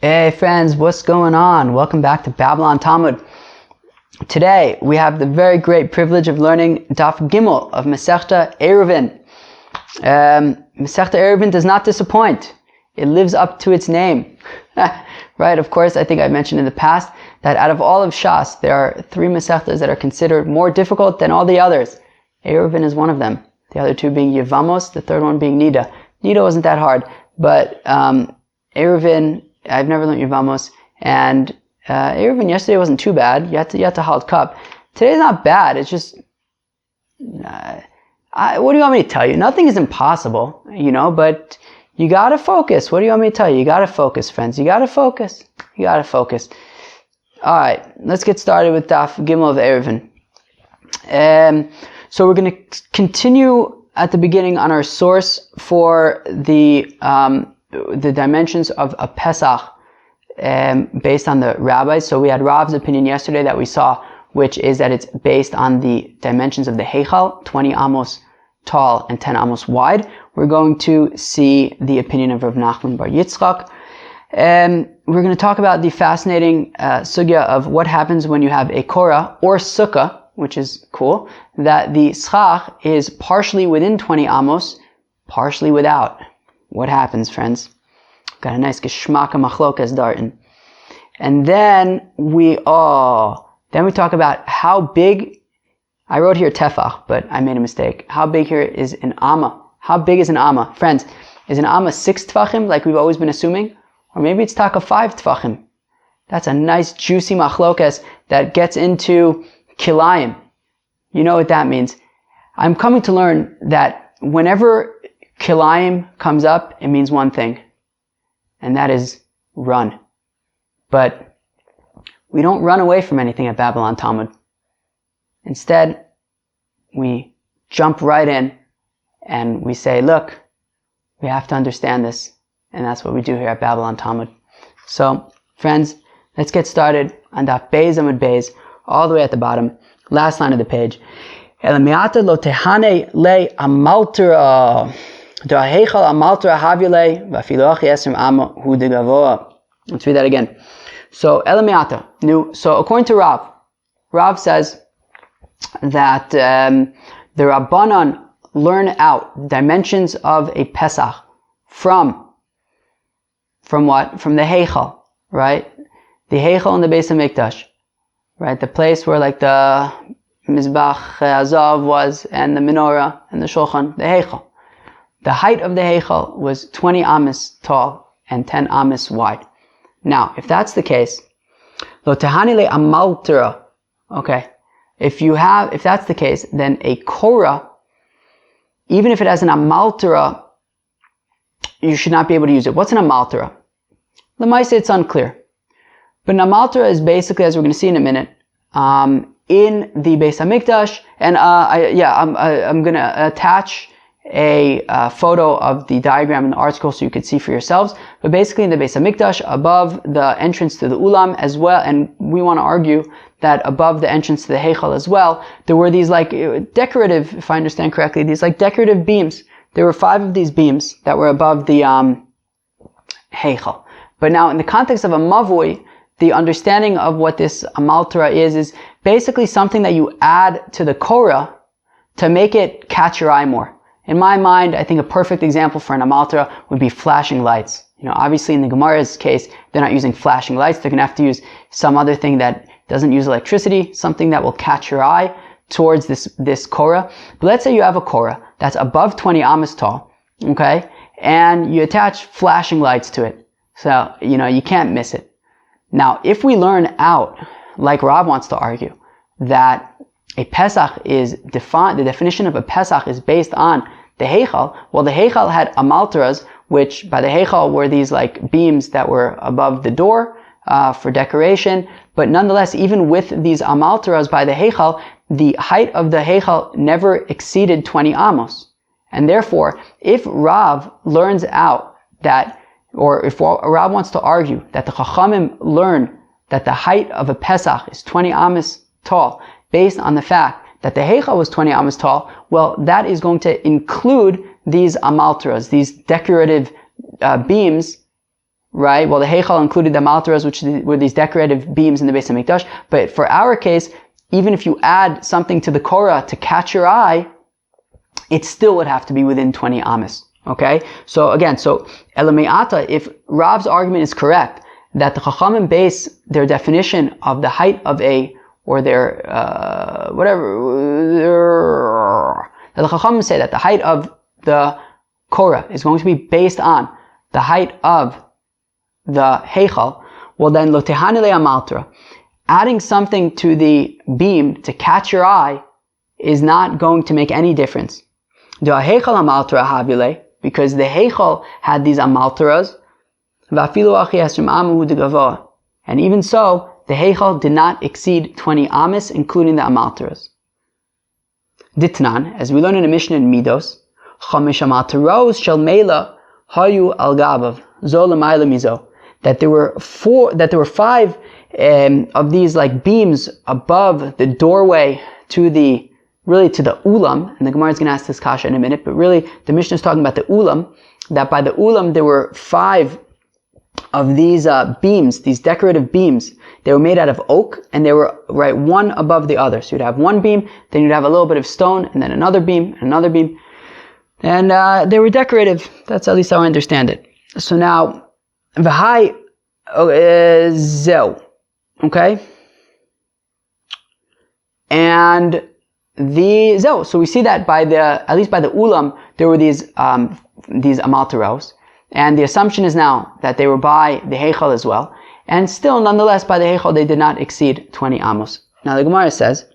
Hey friends, what's going on? Welcome back to Babylon Talmud. Today we have the very great privilege of learning Daf Gimel of Masechta Ayruvin. Masechta Ayruvin does not disappoint. It lives up to its name. Right, of course, I think I mentioned in the past that out of all of Shas, there are 3 Masechtas that are considered more difficult than all the others. Ayruvin is one of them. The other 2 being Yevamos, the third one being Nida. Nida wasn't that hard, but Ayruvin, I've never learned Yevamos, and Ayruvin yesterday wasn't too bad. You had to hold cup. Today's not bad. It's just, what do you want me to tell you? Nothing is impossible, but you gotta focus. What do you want me to tell you? You gotta focus, friends. You gotta focus. You gotta focus. Alright, let's get started with Daf Gimel of Ayruvin. So we're going to continue at the beginning on our source for the dimensions of a Pesach based on the rabbis. So we had Rav's opinion yesterday that we saw, which is that it's based on the dimensions of the Heichal, 20 amos tall and 10 amos wide. We're going to see the opinion of Rav Nachman Bar Yitzchak. We're going to talk about the fascinating sugya of what happens when you have a Korah or Succah, which is cool, that the Succah is partially within 20 amos, partially without. What happens, friends? Got a nice geschmack of machlokas dartin. And then we talk about how big, I wrote here tefach, but I made a mistake. How big here is an amah? How big is an amah? Friends, is an amah 6 tefachim, like we've always been assuming? Or maybe it's taka 5 tefachim. That's a nice juicy machlokas that gets into kilayim. You know what that means. I'm coming to learn that whenever kilayim comes up, it means one thing, and that is run. But we don't run away from anything at Babylon Talmud. Instead, we jump right in and we say, look, we have to understand this. And that's what we do here at Babylon Talmud. So, friends, let's get started on Daf Beis Amud Beis, all the way at the bottom, last line of the page. Elamiata lo tehane le amaltera. Let's read that again. So, Elamiata, new. So, according to Rav says that the Rabbanan learn out dimensions of a Pesach from what? From the Heichal, right? The Heichal in the Beis HaMikdash, right? The place where like the Mizbach Azav was, and the Menorah, and the Shulchan, the Heichal. The height of the Heichal was 20 amos tall and 10 amos wide. Now, if that's the case, lo tehani le amaltera. Okay. If that's the case, then a Korah, even if it has an amaltera, you should not be able to use it. What's an amaltera? L'maisa, it's unclear. But an amaltera is basically, as we're going to see in a minute, in the Beis HaMikdash, and I'm going to attach a photo of the diagram in the article so you could see for yourselves. But basically in the Beis HaMikdash, above the entrance to the Ulam as well, and we want to argue that above the entrance to the Heichal as well, there were these like decorative, if I understand correctly, these like decorative beams. There were 5 of these beams that were above the Heichal. But now in the context of a Mavui, the understanding of what this amaltera is basically something that you add to the Korah to make it catch your eye more. In my mind, I think a perfect example for an amaltera would be flashing lights. Obviously in the Gemara's case, they're not using flashing lights. They're going to have to use some other thing that doesn't use electricity, something that will catch your eye towards this Korah. But let's say you have a Korah that's above 20 amos tall, okay? And you attach flashing lights to it. So, you can't miss it. Now, if we learn out, like Rav wants to argue, that a Pesach is defined, the definition of a Pesach is based on the Heichal. Well, the Heichal had amalteras, which by the Heichal were these like beams that were above the door for decoration. But nonetheless, even with these amalteras by the Heichal, the height of the Heichal never exceeded 20 amos. And therefore, if Rav learns out that, or if Rav wants to argue that the Chachamim learn that the height of a Pesach is 20 amos tall, based on the fact that the Heichal was 20 amos tall, well, that is going to include these amalteras, these decorative beams right? Well, the Heichal included the Amaltaras, which were these decorative beams in the Beis HaMikdash. But for our case, even if you add something to the Korah to catch your eye, it still would have to be within 20 amos. Okay? So again, Elameata, if Rav's argument is correct, that the Chachamim base their definition of the height of or their, that the Chachamim say that the height of the Korah is going to be based on the height of the Heichal, well then, lo tehane le'amaltara, adding something to the beam to catch your eye is not going to make any difference. The Heichal amaltara havile, because the Heichal had these amaltaras, and even so, the Heichal did not exceed 20 amos, including the amaltaras. Ditnan, as we learn in a Mishnah in Midos, Chamish amaltaros shel meila hayu al gabav zo l'mayla mizo, that there were 5 of these like beams above the doorway to the ulam, and the Gemara is going to ask this kasha in a minute, but really the Mishnah is talking about the ulam, that by the ulam there were 5 of these beams, these decorative beams. They were made out of oak, and they were right one above the other. So you'd have one beam, then you'd have a little bit of stone, and then another beam, and another beam. And they were decorative. That's at least how I understand it. So now, v'hai zeu, okay? And the zeu. So we see that at least by the ulam, there were these amaltaros. And the assumption is now that they were by the Heichal as well. And still, nonetheless, by the Heichal, they did not exceed 20 amos. Now the Gemara says,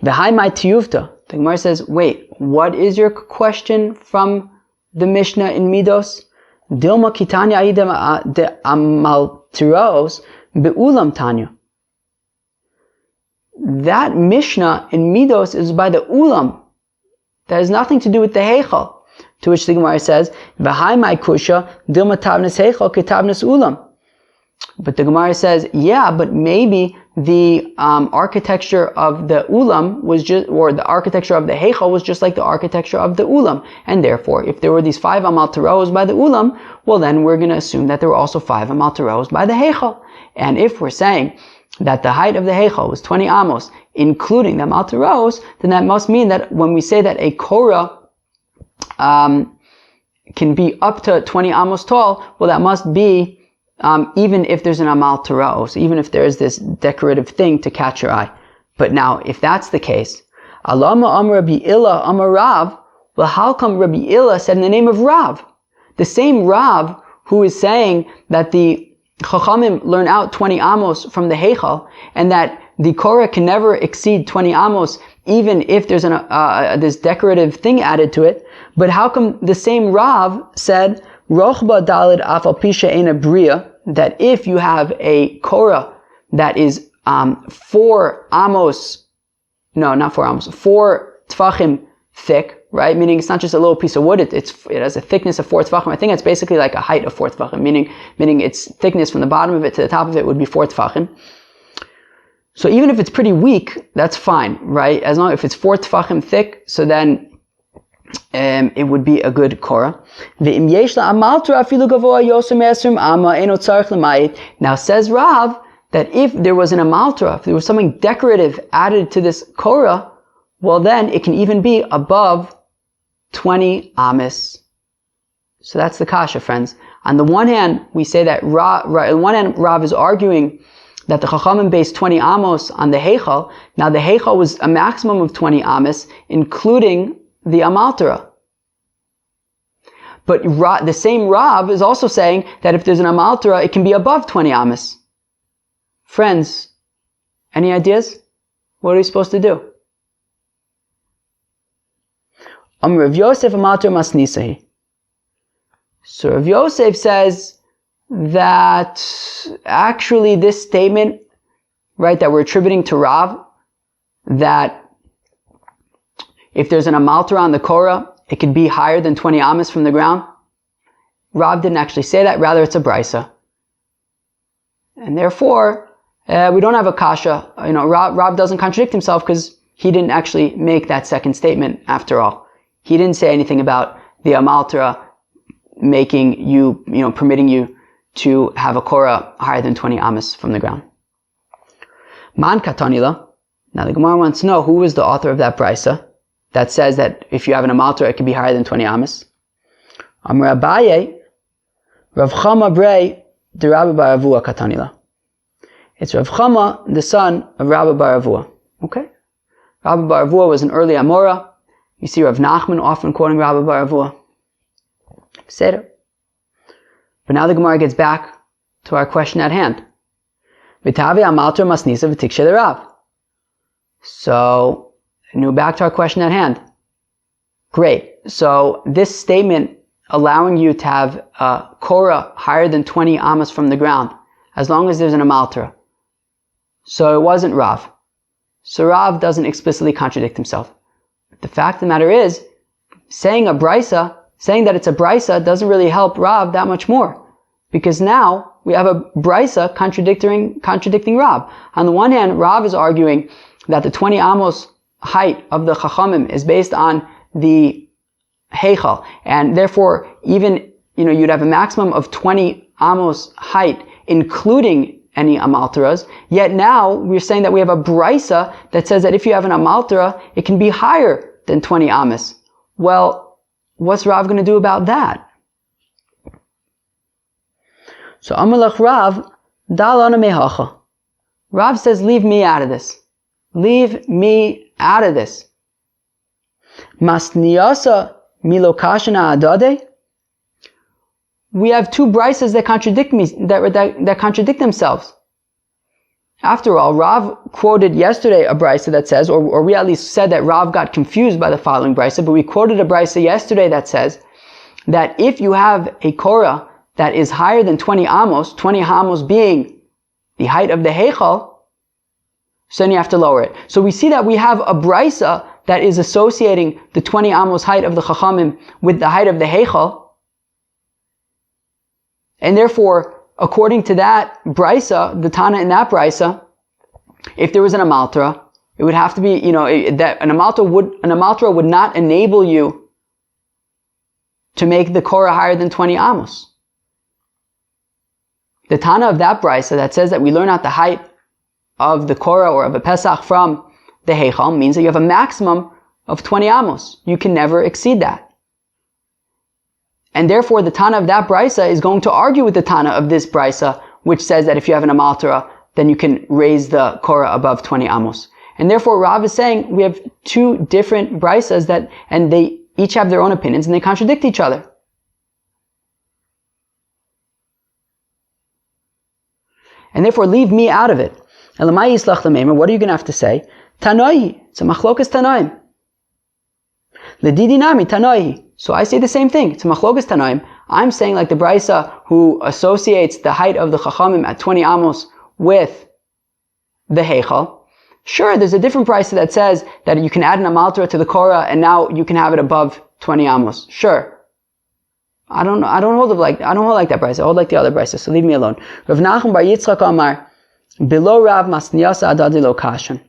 V'hai mai tiyuvta. The Gemara says, wait, what is your question from the Mishnah in Midos? Dilma kitanya idem de amaltiros be'ulam tanya. That Mishnah in Midos is by the ulam. That has nothing to do with the Heichal. To which the Gemara says, V'hai mai kusha dilma tavnes Heichal ketavnes ulam. But the Gemara says, yeah, but maybe the architecture of the ulam or the architecture of the Heichal was just like the architecture of the ulam. And therefore, if there were these 5 amaltaros by the ulam, well then we're going to assume that there were also 5 amaltaros by the Heichal. And if we're saying that the height of the Heichal was 20 amos, including the amaltaros, then that must mean that when we say that a Korah can be up to 20 amos tall, well that must be even if there's an amal tarao, so even if there's this decorative thing to catch your eye. But now, if that's the case, Alama Amar Rabbi Illa Amar Rav, well how come Rabbi Illa said in the name of Rav? The same Rav who is saying that the Chachamim learn out 20 amos from the Heichal, and that the Korah can never exceed 20 amos, even if there's this decorative thing added to it. But how come the same Rav said, Rochba Dalid Afal Pisha Eina Bria, that if you have a Korah that is 4 tfachim thick, right? Meaning it's not just a little piece of wood, it has a thickness of 4 tfachim. I think it's basically like a height of 4 tfachim, meaning its thickness from the bottom of it to the top of it would be 4 tfachim. So even if it's pretty weak, that's fine, right? As long as it's 4 tfachim thick, so then it would be a good Korah. Now says Rav that if there was an amaltra, if there was something decorative added to this Korah, well then it can even be above 20 amos. So that's the kasha, friends. On the one hand, we say that Rav is arguing that the Chachamim based 20 amos on the Heichal. Now the Heichal was a maximum of 20 amos, including the amaltara. But the same Rav is also saying that if there's an amaltara, it can be above 20 amos. Friends, any ideas? What are we supposed to do? Rav Yosef amaltara masnisahi. So Rav Yosef says that actually this statement, right, that we're attributing to Rav, that if there's an amaltara on the Korah, it could be higher than 20 amos from the ground. Rav didn't actually say that, rather it's a brisa. And therefore, we don't have a kasha. Rav doesn't contradict himself because he didn't actually make that second statement after all. He didn't say anything about the amaltara permitting you to have a korah higher than 20 amos from the ground. Man katanila. Now the Gemara wants to know who was the author of that brisa that says that if you have an amaltra, it can be higher than 20 amos. Amar Abaye, Rav Chama Brei, the Rabbi Bar Avua katanila. It's Rav Chama, the son of Rabbi Bar Avua. Okay? Rabbi Bar Avua was an early Amora. You see Rav Nachman often quoting Rabbi Bar Avua. Seder. But now the Gemara gets back to our question at hand. V'tavi amaltra masnisa v'tikshe Rav. So, back to our question at hand. Great. So, this statement allowing you to have a korah higher than 20 amos from the ground, as long as there's an amaltra. So, it wasn't Rav. So, Rav doesn't explicitly contradict himself. But the fact of the matter is, saying that it's a brisa doesn't really help Rav that much more. Because now, we have a brisa contradicting Rav. On the one hand, Rav is arguing that the 20 amos height of the Chachamim is based on the Heichal, and therefore even you'd have a maximum of 20 amos height, including any amalteras. Yet now we're saying that we have a brisa that says that if you have an amaltera, it can be higher than 20 amos. Well, what's Rav going to do about that? So Amalach Rav Dalana Mehacha. Rav says, leave me out of this. Leave me out of this. Masniyasa milokashana adade. We have two brises that contradict that contradict themselves. After all, Rav quoted yesterday a brisa that says, or we at least said that Rav got confused by the following brisa, but we quoted a brisa yesterday that says that if you have a korah that is higher than 20 amos being the height of the heichal, so then you have to lower it. So we see that we have a brisa that is associating the 20 amos height of the chachamim with the height of the heichal. And therefore, according to that brisa, the Tana in that brisa, if there was an amaltra, it would have to be, that an amaltra would not enable you to make the korah higher than 20 amos. The Tana of that brisa that says that we learn out the height of the korah or of a pesach from the heichal means that you have a maximum of 20 amos. You can never exceed that. And therefore, the Tana of that brisa is going to argue with the Tana of this brisa, which says that if you have an amaltera, then you can raise the korah above 20 amos. And therefore, Rav is saying we have two different brisas and they each have their own opinions and they contradict each other. And therefore, leave me out of it. What are you going to have to say? Tanoi. It's a machlokas tanoim. Ledidinami tanoi. So I say the same thing. It's a machlokas tanoim. I'm saying like the brisa who associates the height of the chachamim at 20 amos with the heichal. Sure, there's a different brisa that says that you can add an amaltera to the korah and now you can have it above 20 amos. Sure. I don't hold like that brisa. I hold like the other brisa. So leave me alone. Rav Nachum bar Yitzchak Amar, below Rav masniyasa adadi lo kashan.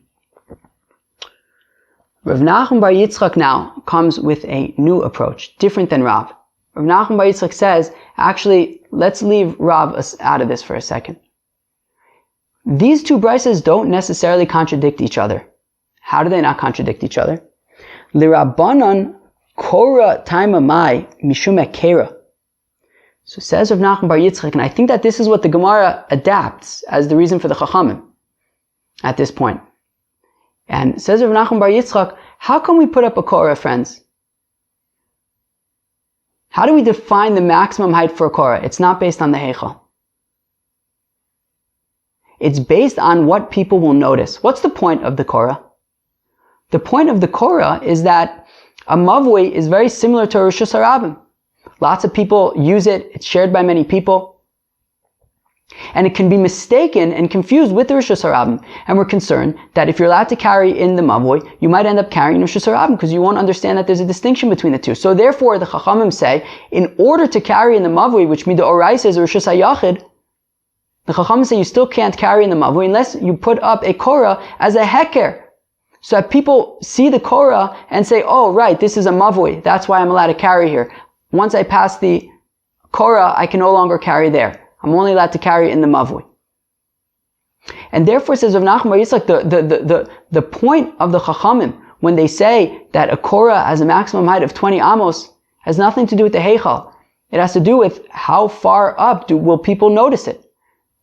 Rav Nachum bar Yitzchak now comes with a new approach, different than Rav. Rav Nachum bar Yitzchak says, actually, let's leave Rav out of this for a second. These two brisas don't necessarily contradict each other. How do they not contradict each other? Lirabanan Korah taima mai mishum ekera. So says Rav Nachum bar Yitzchak, and I think that this is what the Gemara adapts as the reason for the Chachamim at this point. And says Rav Nachum bar Yitzchak, how can we put up a Korah, friends? How do we define the maximum height for a Korah? It's not based on the Heichal. It's based on what people will notice. What's the point of the Korah? The point of the Korah is that a mavui is very similar to a Rosh Hashanah. Lots of people use it. It's shared by many people. And it can be mistaken and confused with the Rosh Hashanah. And we're concerned that if you're allowed to carry in the mavui, you might end up carrying Rosh Hashanah because you won't understand that there's a distinction between the two. So therefore, the Chachamim say, in order to carry in the mavui, which Mida Oraisa is a Rosh Hashanah, the Chachamim say you still can't carry in the mavui unless you put up a korah as a heker. So that people see the korah and say, oh, right, this is a mavui. That's why I'm allowed to carry here. Once I pass the korah, I can no longer carry there. I'm only allowed to carry it in the mavui. And therefore, says Rav Nachman Bar Yitzchak, the point of the Chachamim, when they say that a korah has a maximum height of 20 amos, has nothing to do with the heichal. It has to do with how far up will people notice it.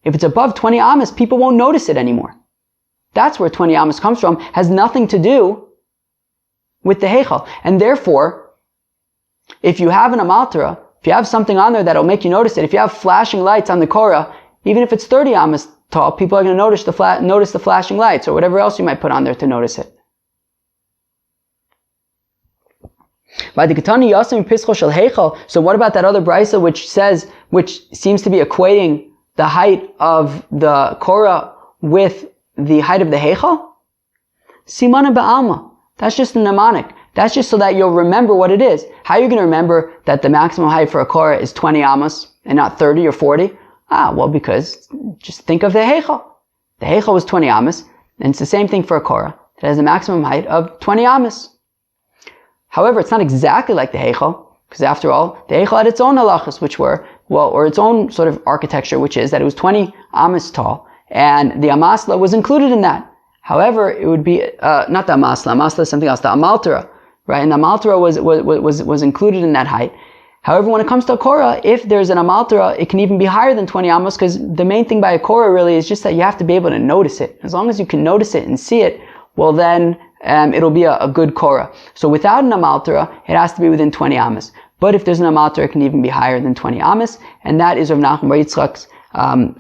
If it's above 20 amos, people won't notice it anymore. That's where 20 amos comes from. Has nothing to do with the heichal. And therefore, if you have an amaltara, if you have something on there that'll make you notice it, if you have flashing lights on the korah, even if it's 30 amos tall, people are going to notice the flashing lights or whatever else you might put on there to notice it. So what about that other brisa which seems to be equating the height of the korah with the height of the heichal? Simana ba'alma. That's just a mnemonic. That's just so that you'll remember what it is. How are you going to remember that the maximum height for a korah is 20 amos and not 30 or 40? Well, because just think of the heichal. The heichal was 20 amos, and it's the same thing for a korah. It has a maximum height of 20 amos. However, it's not exactly like the heichal, because after all, the heichal had its own halachas, or its own sort of architecture, which is that it was 20 amos tall, and the amasla was included in that. However, it would be, not the amasla is something else, the amaltara, right? And the amaltara was included in that height. However, when it comes to a korah, if there's an amaltara, it can even be higher than 20 amos, because the main thing by a korah really is just that you have to be able to notice it. As long as you can notice it and see it, well then, it'll be a good korah. So without an amaltara, it has to be within 20 amos. But if there's an amaltara, it can even be higher than 20 amos. And that is Rav Nachman Bar Yitzchak's,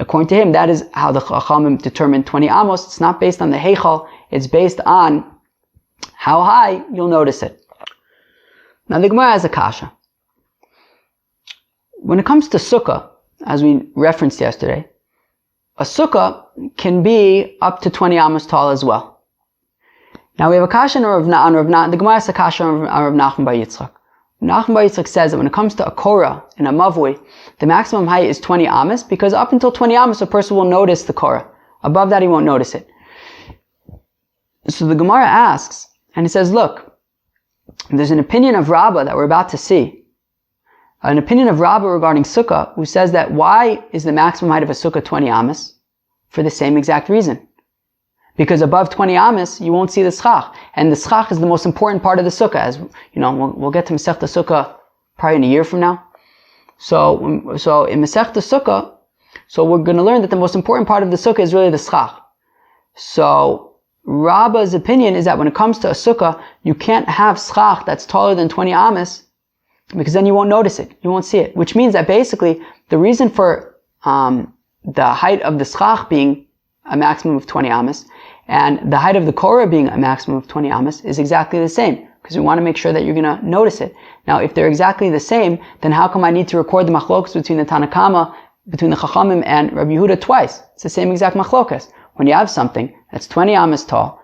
according to him, that is how the Chachamim determine 20 amos. It's not based on the heichal, it's based on how high you'll notice it. Now the Gemara has a kasha. When it comes to Sukkah, as we referenced yesterday, a Sukkah can be up to 20 amos tall as well. Now we have a kasha on the Gemara has a kasha on Rav Nachman Bar Yitzchak. Nachman Bar Yitzchak says that when it comes to a korah and a mavui, the maximum height is 20 amos, because up until 20 amos a person will notice the korah. Above that he won't notice it. So the Gemara asks, and it says, look, there's an opinion of Rabbah that we're about to see. An opinion of Rabbah regarding Sukkah, who says that why is the maximum height of a Sukkah 20 amos? For the same exact reason. Because above 20 amos, you won't see the schach. And the schach is the most important part of the sukkah. As you know, we'll get to Masechta Sukkah probably in a year from now. So in Masechta Sukkah, so we're going to learn that the most important part of the sukkah is really the schach. So Rabbah's opinion is that when it comes to a sukkah, you can't have schach that's taller than 20 amos, because then you won't notice it. You won't see it. Which means that basically, the reason for the height of the schach being a maximum of 20 amos, and the height of the korah being a maximum of 20 amos is exactly the same, because we want to make sure that you're going to notice it. Now, if they're exactly the same, then how come I need to record the machlokas between the Tanakama, between the Chachamim and Rabbi Yehuda twice? It's the same exact machlokas. When you have something that's 20 amos tall,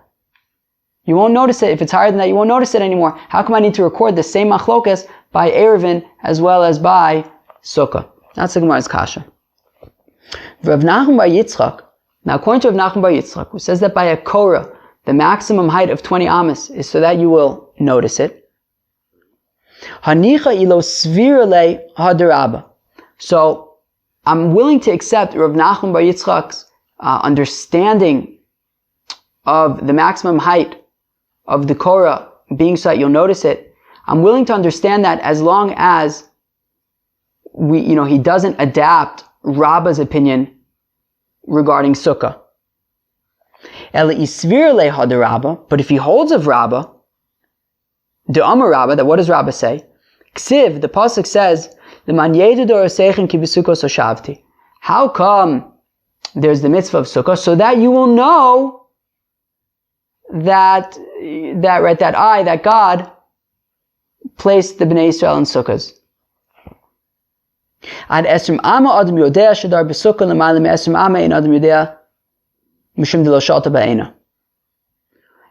you won't notice it. If it's higher than that, you won't notice it anymore. How come I need to record the same machlokas by Ayruvin as well as by Sukkah? That's the Gemara's kasha. Rav Nachman Bar Yitzchak, now according to Rav Nachman Bar Yitzchak, who says that by a korah, the maximum height of 20 amos is so that you will notice it. Hanicha ilo svirale hadarabba. So I'm willing to accept Rav Nachman Bar Yitzchak's understanding of the maximum height of the korah being so that you'll notice it. I'm willing to understand that as long as he doesn't adapt Rabbah's opinion regarding Sukkah. But if he holds of Rabbah, the amah Rabbah, that what does Rabbah say? Ksiv, the pasuk says, how come there's the mitzvah of Sukkah? So that you will know that God placed the Bnei Israel in Sukkahs. Ad esrim amah adam yodea shadar b'sukkah l'mayla me'esrim amah in adam yodea mishum de lo shalta ba'ena.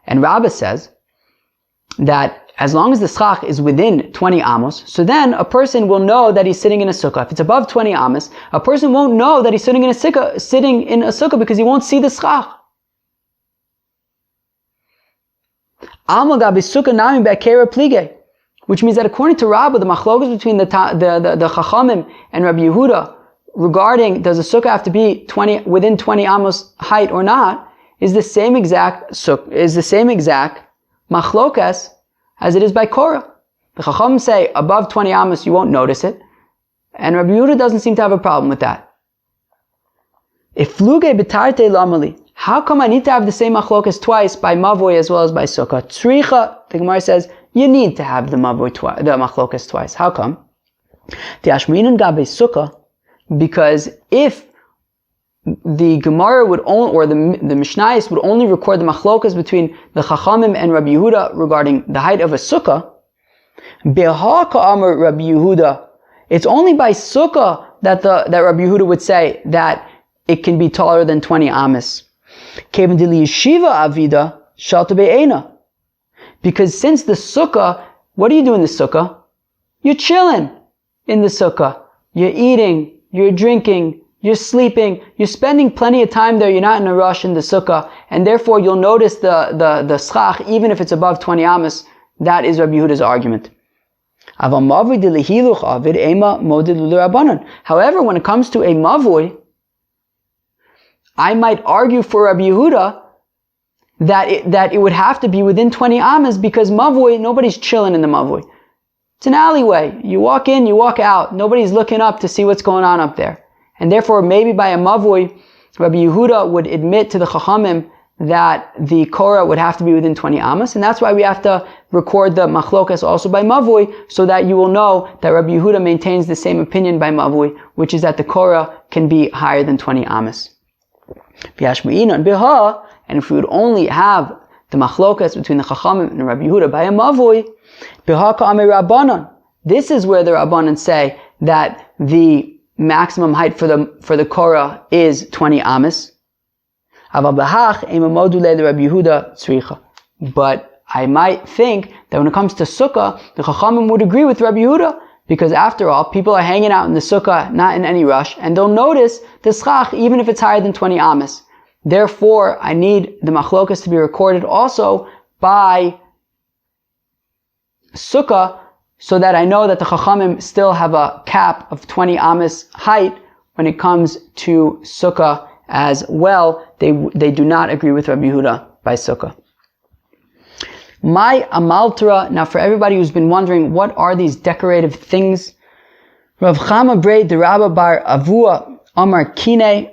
And Rabbah says that as long as the schach is within 20 amos, so then a person will know that he's sitting in a sukkah. If it's above 20 amos, a person won't know that he's sitting in a sukkah because he won't see the schach. Amal gabi sukkah nami be'akera plige. Which means that according to Rabbah, the machlokas between the Chachamim and Rabbi Yehuda regarding does a sukkah have to be within 20 amos height or not is the same exact machlokas as it is by Korah. The Chacham say above 20 amos you won't notice it, and Rabbi Yehuda doesn't seem to have a problem with that. If fluge betarte lamali, how come I need to have the same machlokas twice by mavoi as well as by sukkah? Tzricha, the Gemara says, you need to have the machlokas twice. How come? The ashminan gabe sukkah, because if the Gemara would only, or the Mishnayos would only record the machlokas between the Chachamim and Rabbi Yehuda regarding the height of a sukkah, beha ka'amar Rabbi Yehuda, it's only by sukkah that Rabbi Yehuda would say that it can be taller than 20 amos. Because since the sukkah, what do you do in the sukkah? You're chilling in the sukkah. You're eating, you're drinking, you're sleeping, you're spending plenty of time there, you're not in a rush in the sukkah, and therefore you'll notice the schach, even if it's above 20 amos. That is Rabbi Yehuda's argument. However, when it comes to a mavui, I might argue for Rabbi Yehuda that it would have to be within 20 amos, because mavui, nobody's chilling in the mavui. It's an alleyway. You walk in, you walk out. Nobody's looking up to see what's going on up there. And therefore, maybe by a mavui, Rabbi Yehuda would admit to the Chachamim that the Korah would have to be within 20 amos, and that's why we have to record the machlokas also by mavui, so that you will know that Rabbi Yehuda maintains the same opinion by mavui, which is that the Korah can be higher than 20 amos. And if we would only have the machlokas between the Chachamim and Rabbi Yehuda by a mavui, this is where the Rabbanan say that the maximum height for the Korah is 20 amos. But I might think that when it comes to sukkah, the Chachamim would agree with Rabbi Yehuda, because after all, people are hanging out in the sukkah, not in any rush, and they'll notice the schach even if it's higher than 20 amos. Therefore, I need the machlokas to be recorded also by sukkah, so that I know that the Chachamim still have a cap of 20 amos height when it comes to sukkah as well. They do not agree with Rabbi Yehuda by sukkah. My amaltara, now for everybody who's been wondering, what are these decorative things? Rav Chama Brei de Rabba bar Avua Amar Kine.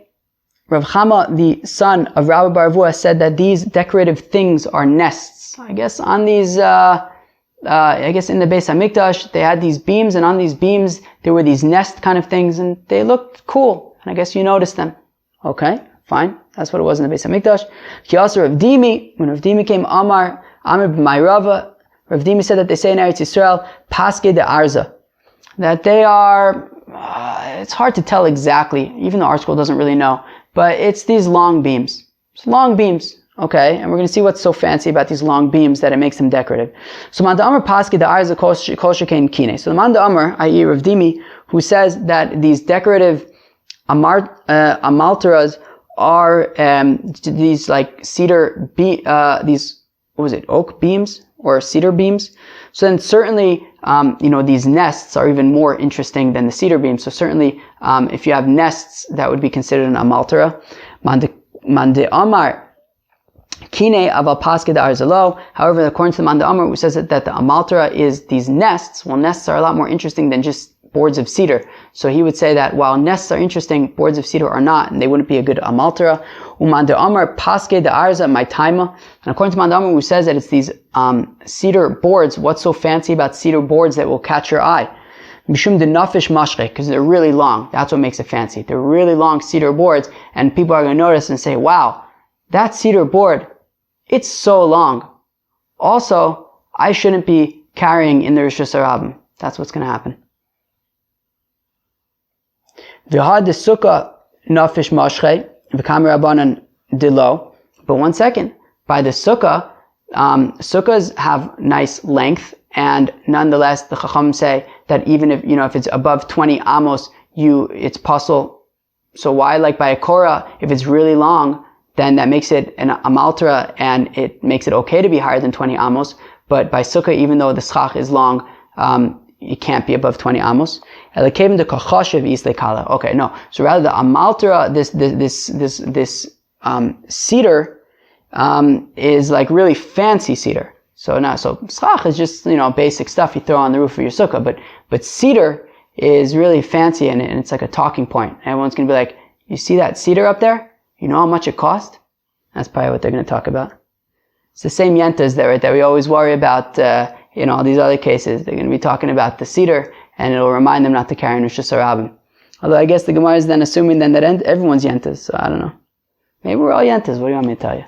Rav Chama, the son of Rabba bar Avua, said that these decorative things are nests. I guess on these, in the Beis HaMikdash, they had these beams, and on these beams, there were these nest kind of things, and they looked cool. And I guess you noticed them. Okay, fine. That's what it was in the Beis HaMikdash. He also Rav Dimi, when Rav Dimi came, Amar b'Mayrava, Rav Dimi said that they say in Eretz Yisrael, Paske de Arza, that they are, it's hard to tell exactly, even the art school doesn't really know, but it's these long beams. It's long beams, okay? And we're going to see what's so fancy about these long beams that it makes them decorative. So Manda Amar Paske de Arza kol shekain kine. So the Manda Amar, i.e. Rav Dimi, who says that these decorative amaltaras are these like cedar oak beams or cedar beams. So then certainly, these nests are even more interesting than the cedar beams. So certainly, if you have nests, that would be considered an amaltara. Mande Amar Kine aval paske da arzalo. However, according to the Manda Amar, who says that the amaltara is these nests, well, nests are a lot more interesting than just boards of cedar. So he would say that while nests are interesting, boards of cedar are not, and they wouldn't be a good amaltara. Umanda Amar paske de arza my taima. And according to Manda Amar, who says that it's these cedar boards, what's so fancy about cedar boards that will catch your eye? Mishum de nafish mashre, because they're really long. That's what makes it fancy. They're really long cedar boards, and people are going to notice and say, wow, that cedar board, it's so long. Also, I shouldn't be carrying in the Rishus Harabim. That's what's going to happen. V'had de Sukkah nafish mashre v'kam rabbanan dilo. But one second, by the Sukkah, Sukkahs have nice length, and nonetheless, the Chacham say that even if it's above 20 amos, it's puzzle. So why, like by a Korah, if it's really long, then that makes it an amaltara, and it makes it okay to be higher than 20 amos. But by Sukkah, even though the schach is long, it can't be above 20 amos. Okay, no. So rather the amaltera, this cedar, is like really fancy cedar. So schach is just, basic stuff you throw on the roof of your sukkah, but cedar is really fancy and it's like a talking point. Everyone's going to be like, you see that cedar up there? You know how much it cost? That's probably what they're going to talk about. It's the same yentas that we always worry about, in all these other cases. They're going to be talking about the cedar, and it'll remind them not to carry Rosh Hashanah. Although I guess the Gemara is then assuming then that everyone's yentas, so I don't know. Maybe we're all yentas, what do you want me to tell you?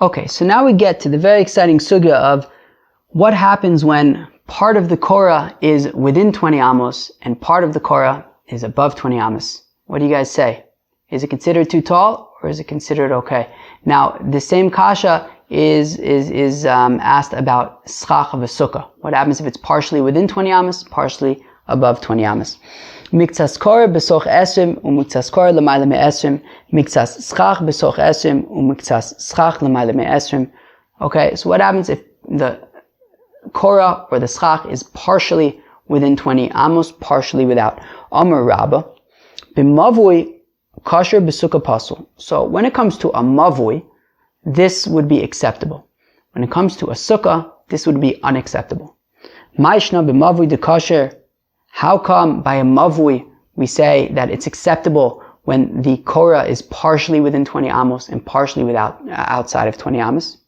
Okay, so now we get to the very exciting sugya of what happens when part of the Korah is within 20 amos and part of the Korah is above 20 amos. What do you guys say? Is it considered too tall or is it considered okay? Now, the same kasha is asked about schach of a sukkah. What happens if it's partially within 20 amos, partially above 20 amos? Miktsas korah besoch esrim umiktsas korah l'mayla me'esrim. Miktsas schach besoch esrim umiktsas schach l'mayla me'esrim. Okay, so what happens if the korah or the schach is partially within 20 amos, partially without? Amar Rabba, b'mavui kasher b'sukkah pasul. So when it comes to a mavui, this would be acceptable. When it comes to a sukkah, this would be unacceptable. Ma'ishna b'mavui de kasher. How come by a mavui we say that it's acceptable when the korah is partially within 20 amos and partially outside of 20 amos?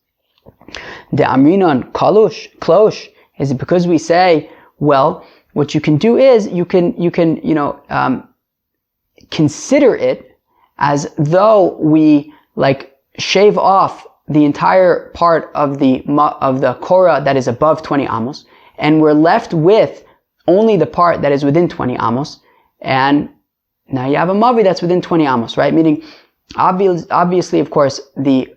The amrinon klosh. Is it because we say, well, what you can do is you can consider it as though we shave off the entire part of the korah that is above 20 amos, and we're left with only the part that is within 20 amos, and now you have a mavi that's within 20 amos, right? Meaning, obviously, of course, the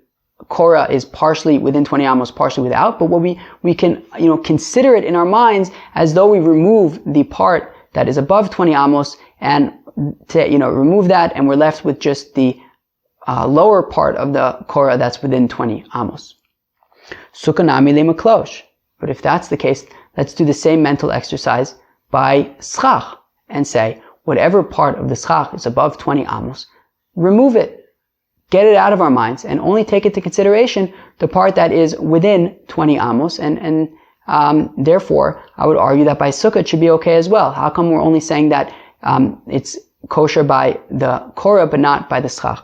korah is partially within 20 amos, partially without, but what we can, consider it in our minds as though we remove the part that is above 20 amos and remove that, and we're left with just the lower part of the korah that's within 20 amos. Sukkah nami lemaklosh. But if that's the case, let's do the same mental exercise by schach and say, whatever part of the schach is above 20 amos, remove it. Get it out of our minds and only take into consideration the part that is within 20 amos, and therefore, I would argue that by sukkah it should be okay as well. How come we're only saying that it's kosher by the korah but not by the schach?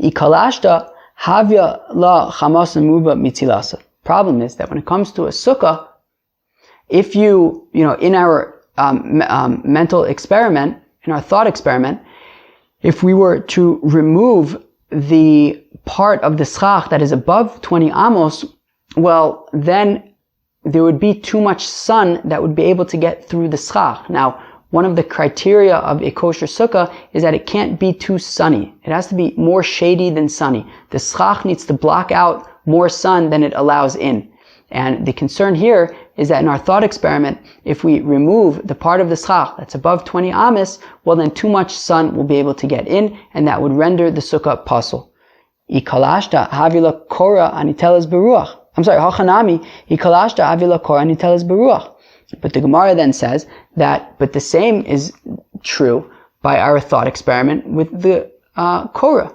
Ikalashta havya la chamas muba mitzilasa. Problem is that when it comes to a sukkah, if you, in our mental experiment, in our thought experiment, if we were to remove the part of the schach that is above 20 amos, well, then there would be too much sun that would be able to get through the schach. Now, one of the criteria of a kosher sukkah is that it can't be too sunny. It has to be more shady than sunny. The schach needs to block out more sun than it allows in. And the concern here is that in our thought experiment, if we remove the part of the schach that's above 20 amos, well then too much sun will be able to get in, and that would render the sukkah pasul. Ikalashta havila korah anitelas beruach. Hachanami, ikalashta havila korah anitelas beruach. But the Gemara then says that, but the same is true by our thought experiment with the korah.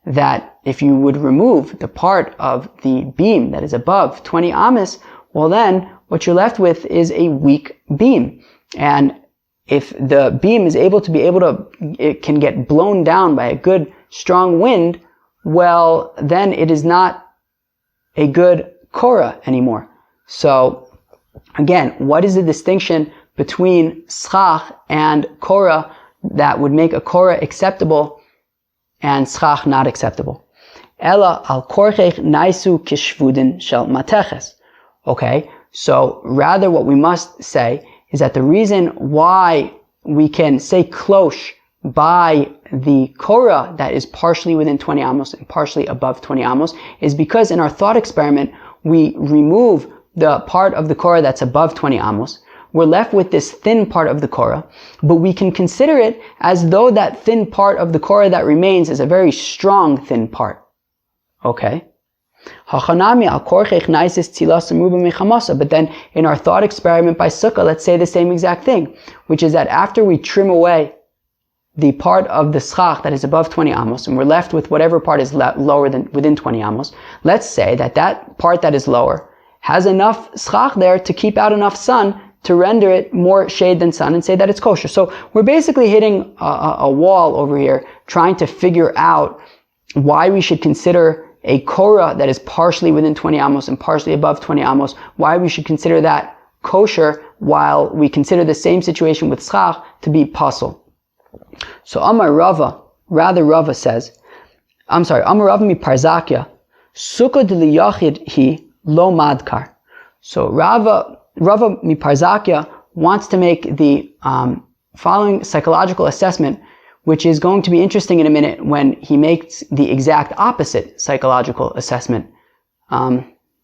That if you would remove the part of the beam that is above 20 amos, well then what you're left with is a weak beam. And if the beam is it can get blown down by a good strong wind, well then it is not a good korah anymore. So again, what is the distinction between schach and korah that would make a korah acceptable and schach not acceptable? Ella al korchech naisu kishvudin shel mateches. Okay, so rather what we must say is that the reason why we can say klosh by the korah that is partially within 20 amos and partially above 20 amos is because in our thought experiment we remove the part of the korah that's above 20 amos. We're left with this thin part of the korah, but we can consider it as though that thin part of the korah that remains is a very strong thin part. Okay? But then in our thought experiment by Sukkah, let's say the same exact thing, which is that after we trim away the part of the schach that is above 20 amos, and we're left with whatever part is lower than within 20 amos, let's say that that part that is lower has enough schach there to keep out enough sun to render it more shade than sun, and say that it's kosher. So we're basically hitting a wall over here, trying to figure out why we should consider a korah that is partially within 20 amos and partially above 20 amos, why we should consider that kosher while we consider the same situation with schach to be pasul. So Amar Rava says, Amar Rava mi Parzakya, Sukkah de liyachid hi lo madkar. So Rava mi Parzakya wants to make the following psychological assessment, which is going to be interesting in a minute when he makes the exact opposite psychological assessment.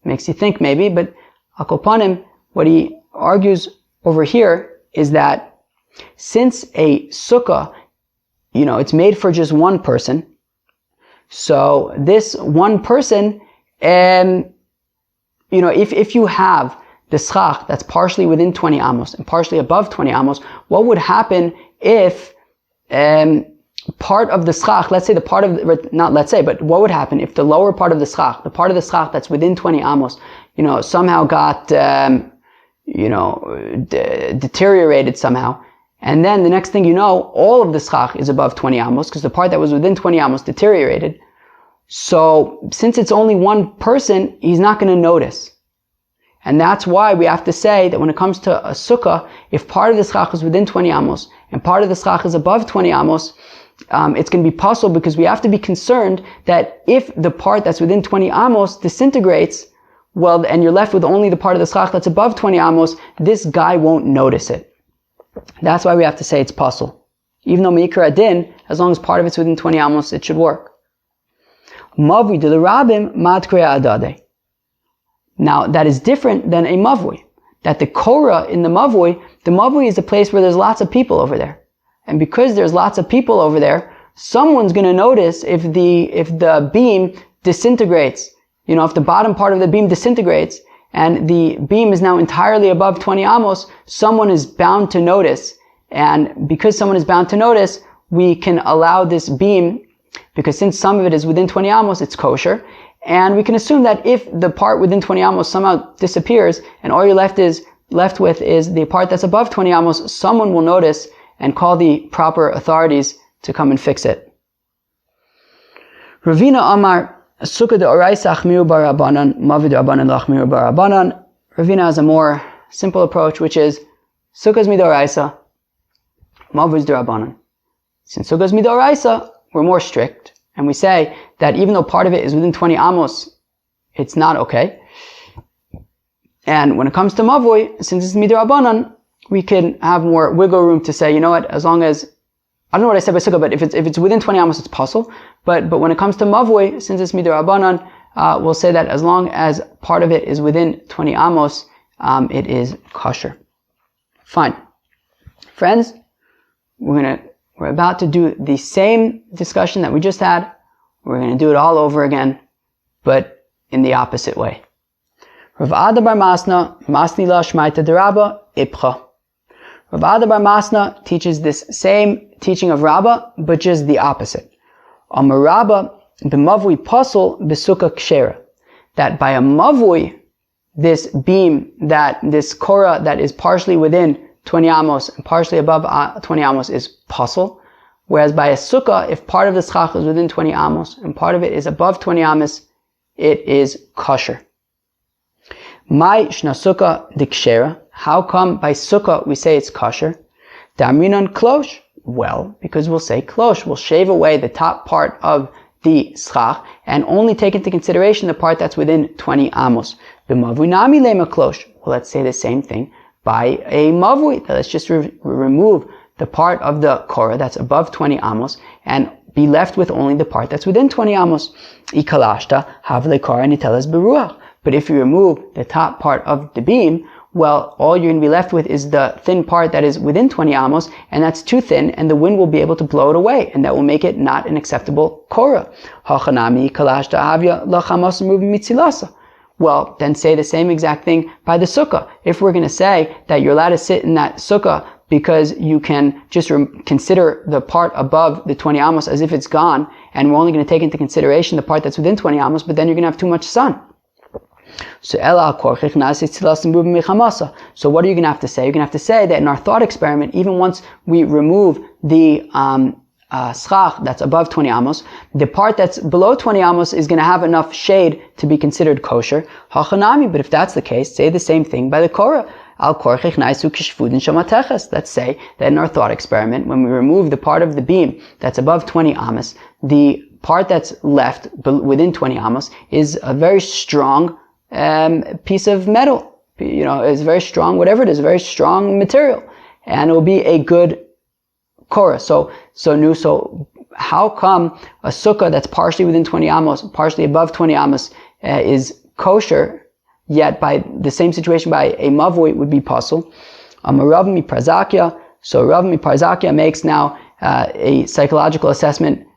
Makes you think maybe, but akopanim, what he argues over here is that since a sukkah, it's made for just one person, so this one person, if you have the schach that's partially within 20 amos and partially above 20 amos, what would happen if part of the schach, let's say the part of, not let's say, but what would happen if the lower part of the schach, the part of the schach that's within 20 amos, somehow got, deteriorated somehow, and then the next thing you know, all of the schach is above 20 amos, because the part that was within 20 amos deteriorated. So, since it's only one person, he's not going to notice. And that's why we have to say that when it comes to a sukkah, if part of the schach is within 20 amos and part of the schach is above 20 amos, it's going to be pasul, because we have to be concerned that if the part that's within 20 amos disintegrates, well, and you're left with only the part of the schach that's above 20 amos, this guy won't notice it. That's why we have to say it's pasul. Even though meikar adin, as long as part of it's within 20 amos, it should work. Mavui de l'rabim madkreya adade. Now, that is different than a mavui. That the korah in the mavui is a place where there's lots of people over there. And because there's lots of people over there, someone's going to notice if the beam disintegrates. If the bottom part of the beam disintegrates and the beam is now entirely above 20 amos, someone is bound to notice. And because someone is bound to notice, we can allow this beam, because since some of it is within 20 amos, it's kosher. And we can assume that if the part within 20 amos somehow disappears and all you're left with is the part that's above 20 amos, someone will notice and call the proper authorities to come and fix it. Ravina Amar, Sukkah de Oraisa Achmiru Barabanan, Mavid Rabbanan Lachmiru Barabanan. Ravina has a more simple approach, which is Sukkah's Midoraisa, Mavid's Darabanan. Since Sukkah's Midoraisa, we're more strict, and we say that even though part of it is within 20 amos, it's not okay. And when it comes to Mavui, since it's Midorabanan, we can have more wiggle room to say, as long as, I don't know what I said by Sukkah, but if it's within 20 amos, it's pasul. But when it comes to Mavui, since it's Midorabanan, we'll say that as long as part of it is within 20 amos, it is kosher. Fine. Friends, we're about to do the same discussion that we just had. We're going to do it all over again, but in the opposite way. Rav Ada bar Masna, Masni la Shmaita derabba, Ipcha. Rav Ada bar Masna teaches this same teaching of Rabbah, but just the opposite. Amar Rabbah, b'mavui pasul b'sukkah kshera. That by a mavui, this beam, this korah that is partially within 20 amos and partially above 20 amos is pasul. Whereas by a sukkah, if part of the schach is within 20 amos and part of it is above 20 amos, it is kosher. Mai shna sukkah dikshera. How come by sukkah we say it's kosher? Damrinan klosh. Well, because we'll say klosh. We'll shave away the top part of the schach and only take into consideration the part that's within 20 amos. B'mavui nami lema klosh. Well, let's say the same thing by a mavui. Let's just remove the part of the korah that's above 20 amos and be left with only the part that's within 20 amos. Ikalashta havle korah nitelas beruach. But if you remove the top part of the beam, well, all you're going to be left with is the thin part that is within 20 amos, and that's too thin, and the wind will be able to blow it away, and that will make it not an acceptable korah. Well, then say the same exact thing by the sukkah. If we're going to say that you're allowed to sit in that sukkah because you can just consider the part above the 20 amos as if it's gone, and we're only going to take into consideration the part that's within 20 amos, but then you're going to have too much sun. So what are you going to have to say? You're going to have to say that in our thought experiment, even once we remove the Succah that's above 20 amos, the part that's below 20 amos is going to have enough shade to be considered kosher. But if that's the case, say the same thing by the korah. Let's say that in our thought experiment, when we remove the part of the beam that's above 20 amos, the part that's left within 20 amos is a very strong piece of metal. It's very strong, whatever it is, a very strong material, and it will be a good korah. So how come a sukkah that's partially within 20 amos, partially above 20 amos, is kosher, yet by the same situation by a mavui would be pasul? Rav Miparzakia. So Rav Miparzakia makes now a psychological assessment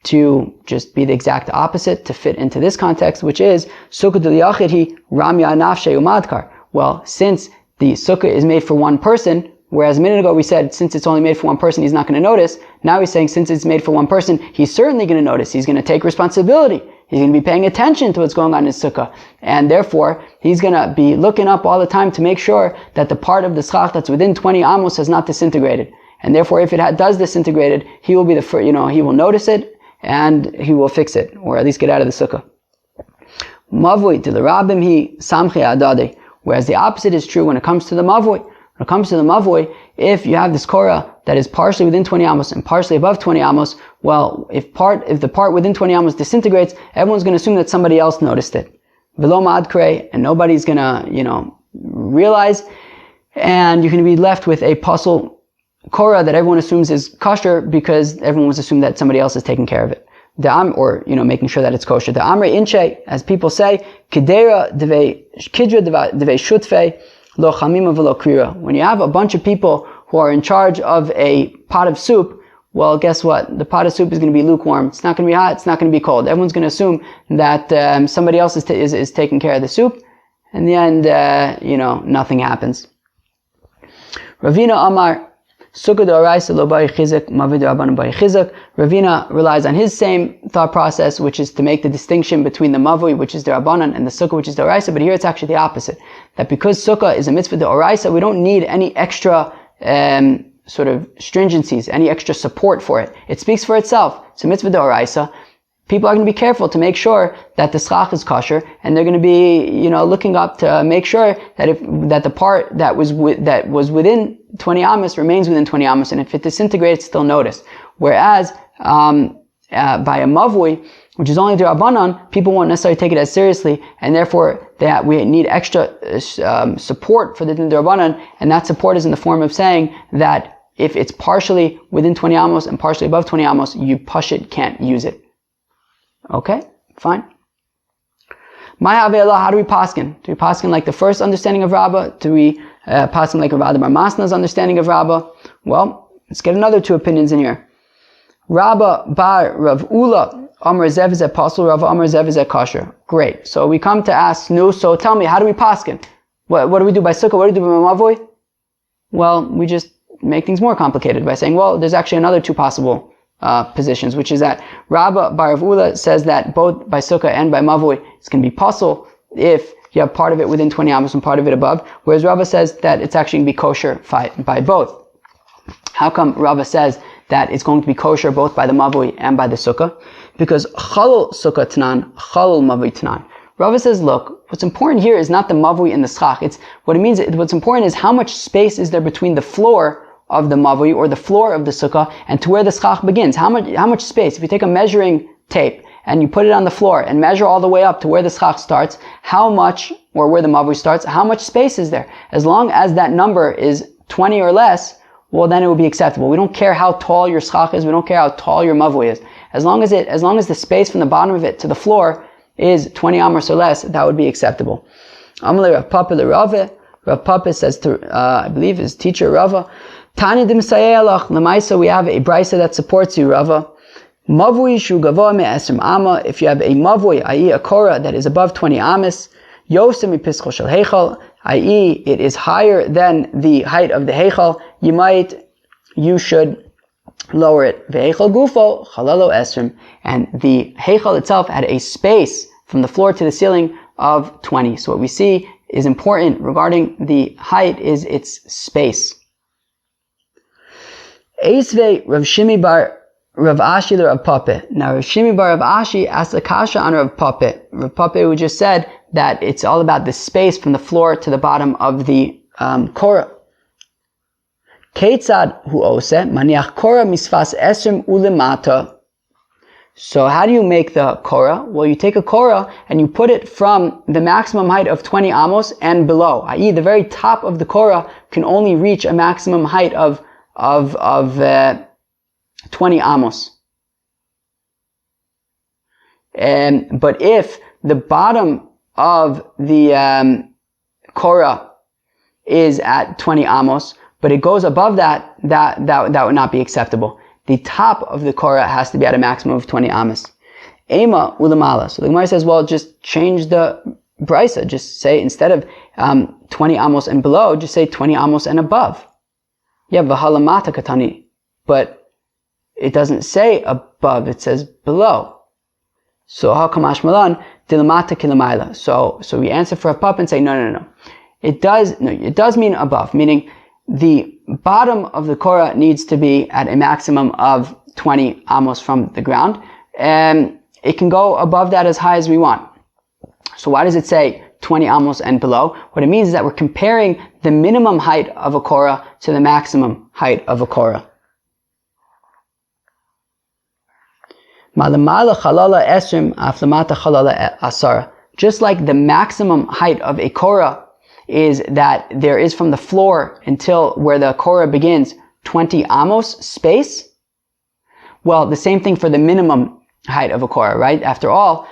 to just be the exact opposite, to fit into this context, which is sukkah d'liyachid hi ramya nafshe umadkar. Well, since the sukkah is made for one person, whereas a minute ago we said since it's only made for one person, he's not going to notice. Now he's saying since it's made for one person, he's certainly going to notice. He's going to take responsibility. He's going to be paying attention to what's going on in his sukkah. And therefore, he's going to be looking up all the time to make sure that the part of the Succah that's within 20 amos has not disintegrated. And therefore, if it does disintegrated, he will be the first, he will notice it and he will fix it, or at least get out of the sukkah. Mavui to the rabbim he samchi adade. Whereas the opposite is true when it comes to the mavui. When it comes to the mavui, if you have this korah that is partially within 20 amos and partially above 20 amos, well, if the part within 20 amos disintegrates, everyone's going to assume that somebody else noticed it. Velo ma'adkrei, and nobody's going to, realize, and you're going to be left with a pasul korah that everyone assumes is kosher because everyone was assumed that somebody else is taking care of it. Making sure that it's kosher. The amre inche, as people say, kidera kidra deve shutfe lo chamima velo krira. When you have a bunch of people who are in charge of a pot of soup, well, guess what? The pot of soup is going to be lukewarm. It's not going to be hot. It's not going to be cold. Everyone's going to assume that somebody else is taking care of the soup. In the end, nothing happens. Ravina Amar. Ravina relies on his same thought process, which is to make the distinction between the mavui, which is the rabbanan, and the sukkah, which is the oraisa. But here it's actually the opposite. That because sukkah is a mitzvah the oraisa, we don't need any extra sort of stringencies, any extra support for it. It speaks for itself. It's a mitzvah the oraisa. People are going to be careful to make sure that the Succah is kosher, and they're going to be, looking up to make sure that the part that was within 20 amos remains within 20 amos, and if it disintegrates, still notice. Whereas by a mavui, which is only the rabbanan, people won't necessarily take it as seriously, and therefore we need extra support for the rabbanan, and that support is in the form of saying that if it's partially within 20 amos and partially above 20 amos, you pashit can't use it. Okay, fine. How do we paskin? Do we paskin like the first understanding of Rabbah? Do we paskin like Rav Bar Masna's understanding of Rabbah? Well, let's get another two opinions in here. Rabbah bar Rav Ula Amar Zev is a pasul, Rav Amar Zev is a kosher. Great. So we come to ask, so tell me, how do we paskin? What do we do by sukkah? What do we do by mavui? Well, we just make things more complicated by saying, well, there's actually another two possible positions, which is that Rabbah bar Rav Ula says that both by sukkah and by mavui it's going to be pasul if you have part of it within 20 amos and part of it above, whereas Rabbah says that it's actually going to be kosher by both. How come Rabbah says that it's going to be kosher both by the mavui and by the sukkah? Because chalul sukkah tanan, chalul mavui tanan. Rabbah says, look, what's important here is not the mavui and the Succah. What's important is how much space is there between the floor of the mavui or the floor of the sukkah and to where the Succah begins. How much space? If you take a measuring tape and you put it on the floor and measure all the way up to where the Succah starts, or where the mavui starts, how much space is there? As long as that number is 20 or less, well, then it will be acceptable. We don't care how tall your Succah is. We don't care how tall your mavui is. As long as the space from the bottom of it to the floor is 20 amos or less, that would be acceptable. Amalei Rav Papa le Rave Rav Papa says to, I believe his teacher Rava, Tani d'msayelach, lemaisa, we have a brisa that supports you, Rava. Mavui shu gavoa me'esrim amah, if you have a mavui, i.e. a korah that is above 20 amos, yosem mipischol shel heichal, i.e. it is higher than the height of the heichal, you should lower it. Ve'eichal gufo, chalalo esrim, and the heichal itself had a space from the floor to the ceiling of 20. So what we see is important regarding the height is its space. Eisvei Rav Shimi bar Rav Ashi Rav Papa. Now Rav Shimi bar Rav Ashi asked a kasha on Rav Papa. Rav Papa who just said that it's all about the space from the floor to the bottom of the korah. Keitzad hu ose maniach korah misfas esrim ulemata. So how do you make the korah? Well, you take a korah and you put it from the maximum height of 20 amos and below, i.e. the very top of the korah can only reach a maximum height of 20 amos. But if the bottom of the korah is at 20 amos, but it goes above that would not be acceptable. The top of the korah has to be at a maximum of 20 amos. Ema ulamala. So the Gemara says, well, just change the brisa. Just say, instead of 20 amos and below, just say 20 amos and above. Yeah, v'halamata katani. But it doesn't say above, it says below. So how kamash malan dilamata kilamayla. So we answer for a pup and say no. It does mean above, meaning the bottom of the korah needs to be at a maximum of 20 amos from the ground, and it can go above that as high as we want. So why does it say 20 amos and below? What it means is that we're comparing the minimum height of a korah to the maximum height of a korah. Just like the maximum height of a korah is that there is from the floor until where the korah begins 20 amos space. Well, the same thing for the minimum height of a korah, right? After all,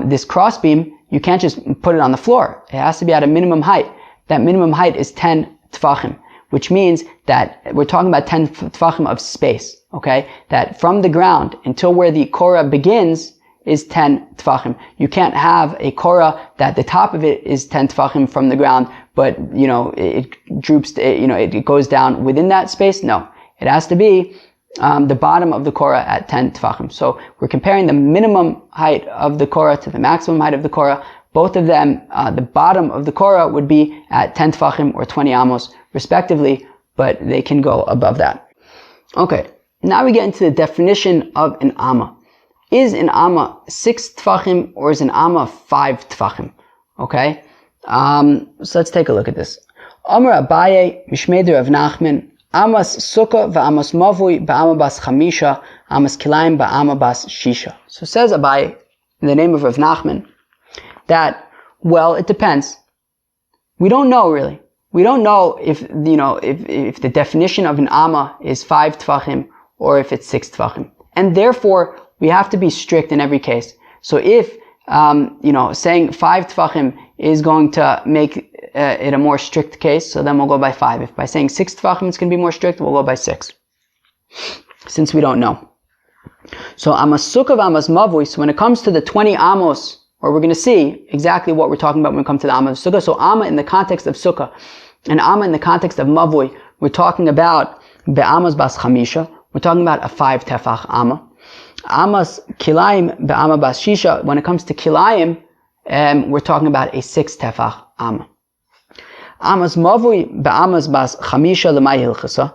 this crossbeam, you can't just put it on the floor. It has to be at a minimum height. That minimum height is 10 tfachim, which means that we're talking about 10 tfachim of space, okay? That from the ground until where the korah begins is 10 tfachim. You can't have a korah that the top of it is 10 tfachim from the ground, but, it droops, it goes down within that space. No. It has to be the bottom of the korah at 10 tfachim. So we're comparing the minimum height of the korah to the maximum height of the korah. Both of them, the bottom of the korah would be at 10 tfachim or 20 amos respectively, but they can go above that. Okay, now we get into the definition of an amah. Is an amah 6 tfachim or is an amah 5 tfachim? Okay, so let's take a look at this. Amar Abaye, Mishmeder Rav Nachman, Amas Sukkah v'amas mavui ba'ama bas chamisha, amas kilayim ba'ama bas shisha. So says Abaye, in the name of Rav Nachman, that, well, it depends. We don't know really. We don't know if the definition of an amah is 5 tfachim or if it's 6 tfachim. And therefore, we have to be strict in every case. So if, saying 5 tfachim is going to make it a more strict case, so then we'll go by 5. If by saying 6 tfachim it's going to be more strict, we'll go by 6. Since we don't know. So amas sukkah v'amas mavui, so when it comes to the 20 amos, or we're going to see exactly what we're talking about when we come to the amah of sukkah. So amah in the context of sukkah, and amah in the context of mavui, we're talking about be'amas bas chamisha, we're talking about a 5 tefach amah. Amas kilayim be'ama bas shisha, when it comes to kilayim, we're talking about a 6 tefach amah. Amas mavui be'amas bas chamisha l'may hilchasa.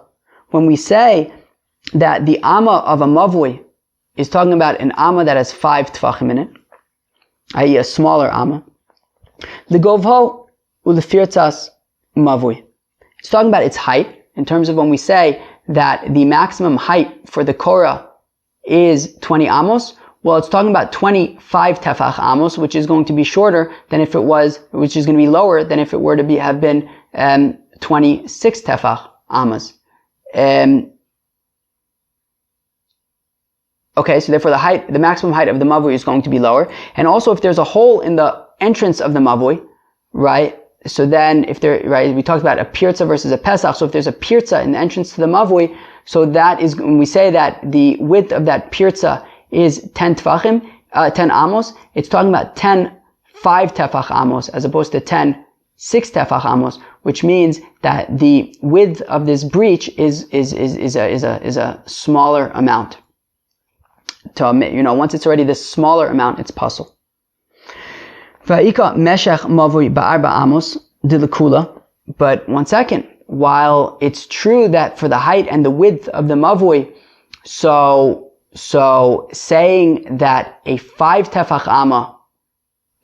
When we say that the amah of a mavui is talking about an amah that has 5 tefachim in it, i.e. a smaller amah, l'govho u'lefirtzas mavui. It's talking about its height, in terms of when we say that the maximum height for the korah is 20 amos. Well, it's talking about 25 tefach amos, which is going to be shorter than if it was, which is going to be lower than if it were to have been 26 tefach amos. Okay, so therefore the maximum height of the mavui is going to be lower. And also if there's a hole in the entrance of the mavui, right, so then if there, right, we talked about a pirza versus a pesach. So if there's a pirza in the entrance to the mavui, so that is, when we say that the width of that pirza is 10 tefachim, 10 amos, it's talking about 10 5 tefach amos as opposed to 10 6 tefach amos, which means that the width of this breach is a smaller amount. Once it's already this smaller amount, it's pasul. But one second, while it's true that for the height and the width of the mavui, so saying that a 5 tefach amah,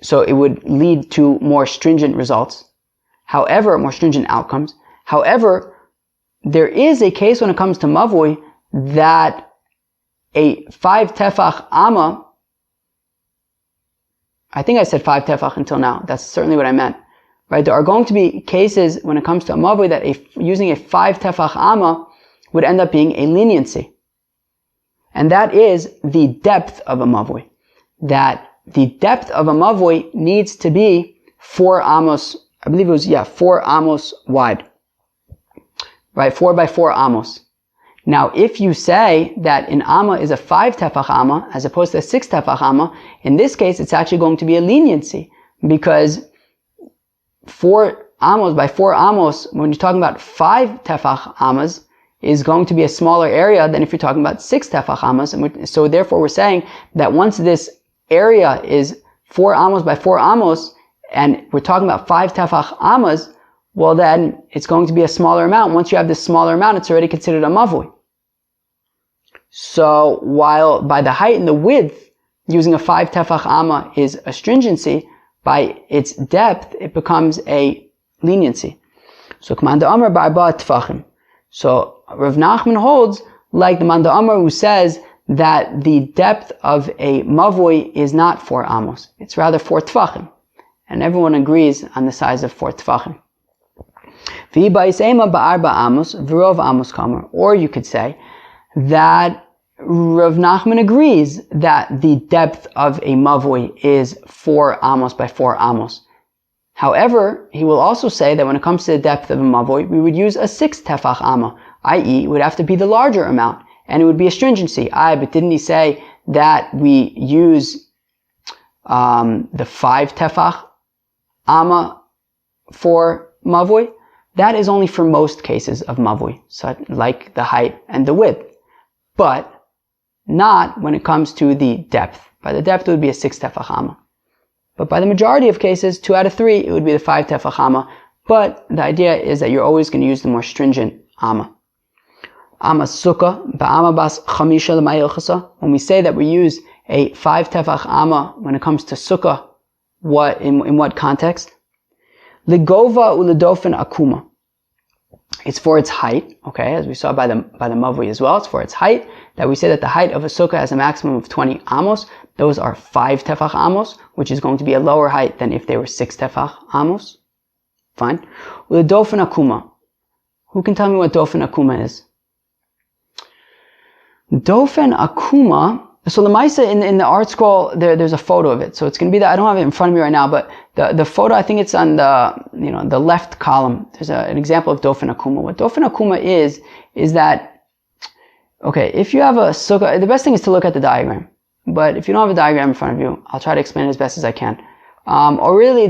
so it would lead to more stringent results. However, more stringent outcomes. However, there is a case when it comes to mavui that a 5 tefach amah, I think I said 5 tefach until now. That's certainly what I meant. Right? There are going to be cases when it comes to a mavui that using a 5 tefach amah would end up being a leniency. And that is the depth of a mavui. That the depth of a mavui needs to be 4 amos, I believe it was, 4 amos wide. Right? 4 by 4 amos. Now, if you say that an amah is a 5 tefach amah as opposed to a 6 tefach amah, in this case, it's actually going to be a leniency because 4 amos by 4 amos, when you're talking about 5 tefach amahs, is going to be a smaller area than if you're talking about 6 tefach amahs. And so therefore, we're saying that once this area is 4 amos by 4 amos, and we're talking about 5 tefach amahs, well then, it's going to be a smaller amount. Once you have this smaller amount, it's already considered a mavui. So while by the height and the width, using a 5 tefach amah is a stringency, by its depth, it becomes a leniency. So Manda Amar ba'arba tefachim. So Rav Nachman holds like the Manda Amar who says that the depth of a mavui is not 4 amos. It's rather 4 tefachim. And everyone agrees on the size of 4 tefachim. Or you could say that Rav Nachman agrees that the depth of a mavui is 4 amos by 4 amos. However, he will also say that when it comes to the depth of a mavui, we would use a 6 tefach amah, i.e. it would have to be the larger amount, and it would be a stringency. But didn't he say that we use the 5 tefach amah for mavui? That is only for most cases of mavui, so like the height and the width, but not when it comes to the depth. By the depth, it would be a 6 tefach amah. But by the majority of cases, 2 out of 3, it would be the 5 tefach amah. But the idea is that you're always going to use the more stringent amah. Amah sukkah, ba'amah bas chamisha l'mayilchasa. When we say that we use a 5 tefach amah when it comes to sukkah, in what context? Ligova uledofen akuma. It's for its height, okay, as we saw by the mavui as well. It's for its height that we say that the height of a sukkah has a maximum of 20 amos. Those are 5 tefach amos, which is going to be a lower height than if they were 6 tefach amos. Fine. Uledofen akuma. Who can tell me what dofen akuma is? Dofen akuma. So the Maisa in the art scroll, there's a photo of it. So it's going to be that, I don't have it in front of me right now, but the photo, I think it's on the left column. There's an example of dofen akuma. What dofen akuma is that, okay, if you have a sukkah, the best thing is to look at the diagram. But if you don't have a diagram in front of you, I'll try to explain it as best as I can. Or really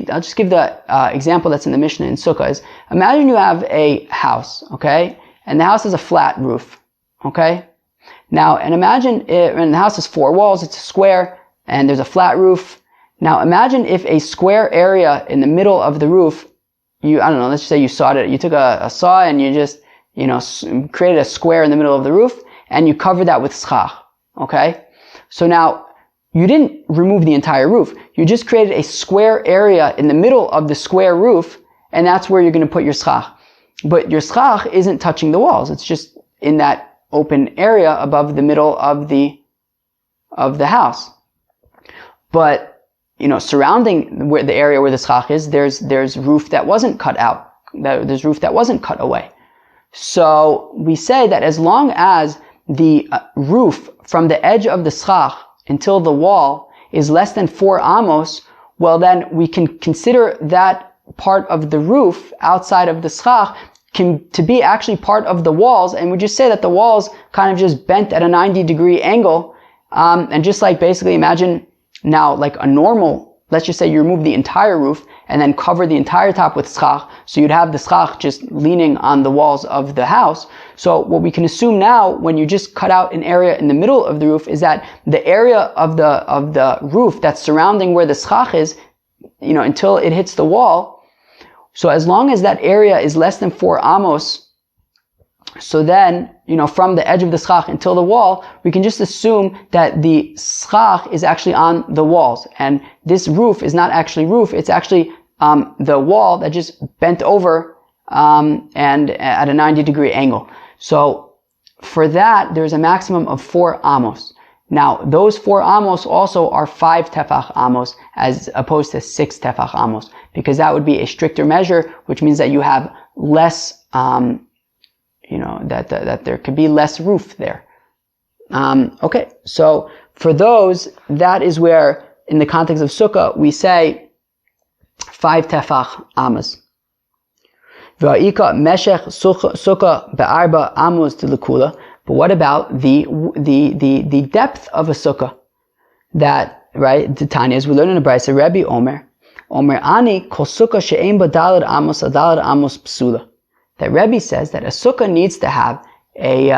I'll just give the example that's in the Mishnah in Sukkah is, imagine you have a house, okay? And the house has a flat roof, okay? Now, and imagine, and the house has 4 walls, it's a square, and there's a flat roof. Now, imagine if a square area in the middle of the roof, let's just say you sawed it, you took a saw and you just, created a square in the middle of the roof, and you covered that with succah, okay? So now, you didn't remove the entire roof, you just created a square area in the middle of the square roof, and that's where you're going to put your succah. But your succah isn't touching the walls, it's just in that open area above the middle of the house. But, surrounding where the area where the succah is, there's roof that wasn't cut out. There's roof that wasn't cut away. So we say that as long as the roof from the edge of the succah until the wall is less than 4 amos, well then we can consider that part of the roof outside of the schach to be actually part of the walls, and we just say that the walls kind of just bent at a 90-degree angle, and just like basically imagine now like a normal, let's just say you remove the entire roof and then cover the entire top with schach, so you'd have the schach just leaning on the walls of the house. So what we can assume now, when you just cut out an area in the middle of the roof, is that the area of the roof that's surrounding where the schach is, until it hits the wall. So as long as that area is less than 4 amos, so then, from the edge of the schach until the wall, we can just assume that the schach is actually on the walls. And this roof is not actually roof, it's actually the wall that just bent over and at a 90-degree angle. So for that, there's a maximum of 4 amos. Now, those 4 amos also are 5 tefach amos as opposed to 6 tefach amos, because that would be a stricter measure, which means that you have less, that there could be less roof there. Okay, so for those, that is where, in the context of Sukkah, we say 5 tefach amos. V'ha'ika meshech Sukkah be'arba amos t'lekula. But what about the depth of a sukkah? That, right, the Tanyas, we learn in the Brisa, Rebbe Omer ani kol sukkah she'ein ba daled amos psula. That Rebbe says that a sukkah needs to have a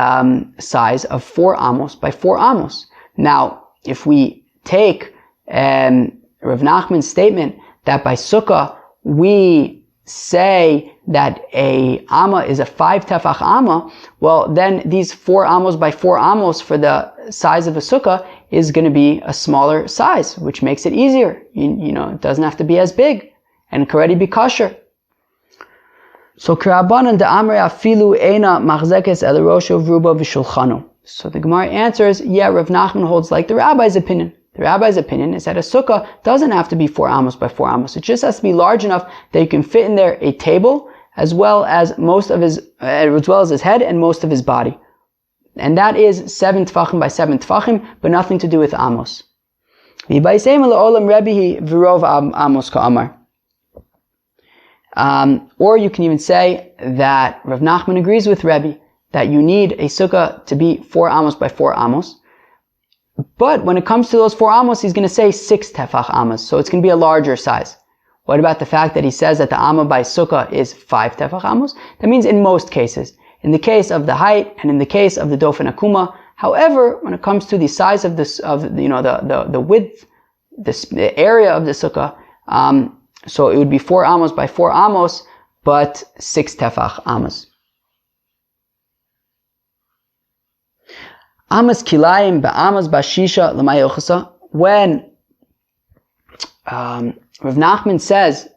size of 4 amos by 4 amos. Now, if we take Rav Nachman's statement that by sukkah we say that a amah is a 5 tefach amah, well, then these 4 amos by 4 amos for the size of a sukkah is going to be a smaller size, which makes it easier. It doesn't have to be as big, and it can already be kosher. So K'Rabbanan de'amrei afilu eina machzekes el rosho v'ruba v'shulchanu. So the Gemara answers, yeah, Rav Nachman holds like the rabbi's opinion. The rabbi's opinion is that a sukkah doesn't have to be 4 amos by 4 amos. It just has to be large enough that you can fit in there a table as well as his head and most of his body. And that is 7 tefachim by 7 tefachim, but nothing to do with amos. Or you can even say that Rav Nachman agrees with Rebbe that you need a sukkah to be 4 amos by 4 amos. But when it comes to those 4 amos, he's going to say 6 tefach amos, so it's going to be a larger size. What about the fact that he says that the amah by sukkah is 5 tefach amos? That means in most cases. In the case of the height and in the case of the dofen akuma. However, when it comes to the size of this, the width, the area of the sukkah, so it would be 4 amos by 4 amos, but 6 tefach amos. Amas kilayim ba'amas ba'shisha l'mayochasa. When Rav Nachman says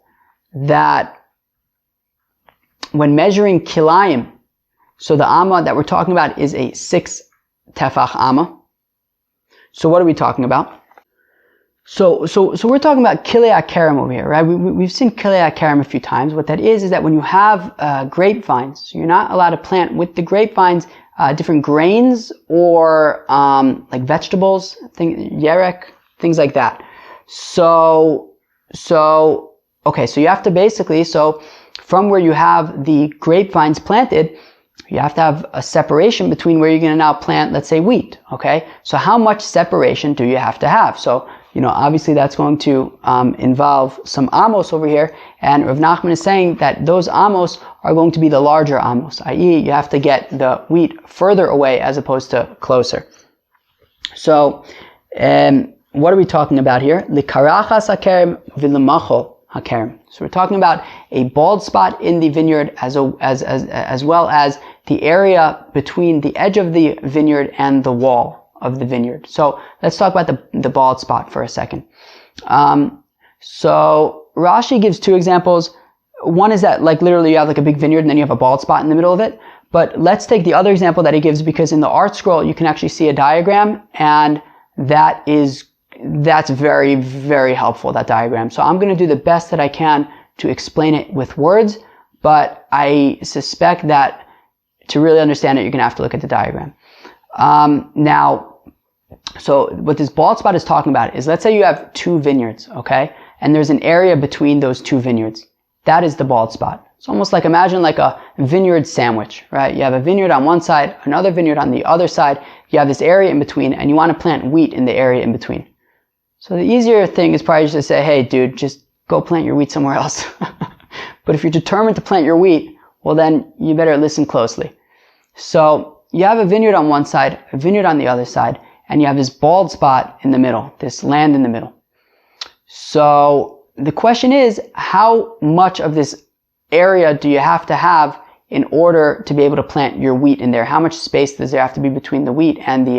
that when measuring kilayim, so the amah that we're talking about is a 6 tefach amah. So what are we talking about? So we're talking about kilei akarim over here, right? We've seen kilei akarim a few times. What that is that when you have grapevines, so you're not allowed to plant with the grapevines different grains or like vegetables, yerek, things like that. So you have to basically, from where you have the grapevines planted, you have to have a separation between where you're going to now plant, let's say, wheat, okay? So how much separation do you have to have? So, obviously that's going to involve some amos over here, and Rav Nachman is saying that those amos are going to be the larger amos, i.e. you have to get the wheat further away as opposed to closer. So, what are we talking about here? Likarachas hakerem v'lemachol hakerem. So we're talking about a bald spot in the vineyard as well as the area between the edge of the vineyard and the wall of the vineyard. So let's talk about the bald spot for a second. So Rashi gives 2 examples. One is that like literally you have like a big vineyard and then you have a bald spot in the middle of it. But let's take the other example that he gives, because in the art scroll you can actually see a diagram, and that's very, very helpful, that diagram. So I'm going to do the best that I can to explain it with words, but I suspect that to really understand it, you're going to have to look at the diagram. Now, so what this bald spot is talking about is, let's say you have 2 vineyards, okay? And there's an area between those 2 vineyards. that is the bald spot. It's almost like, imagine like a vineyard sandwich, right? You have a vineyard on one side, another vineyard on the other side. You have this area in between, and you want to plant wheat in the area in between. So the easier thing is probably just to say, hey, dude, just go plant your wheat somewhere else. But if you're determined to plant your wheat, well, then you better listen closely. So you have a vineyard on one side, a vineyard on the other side, and you have this bald spot in the middle, this land in the middle. So the question is, how much of this area do you have to have in order to be able to plant your wheat in there? How much space does there have to be between the wheat and the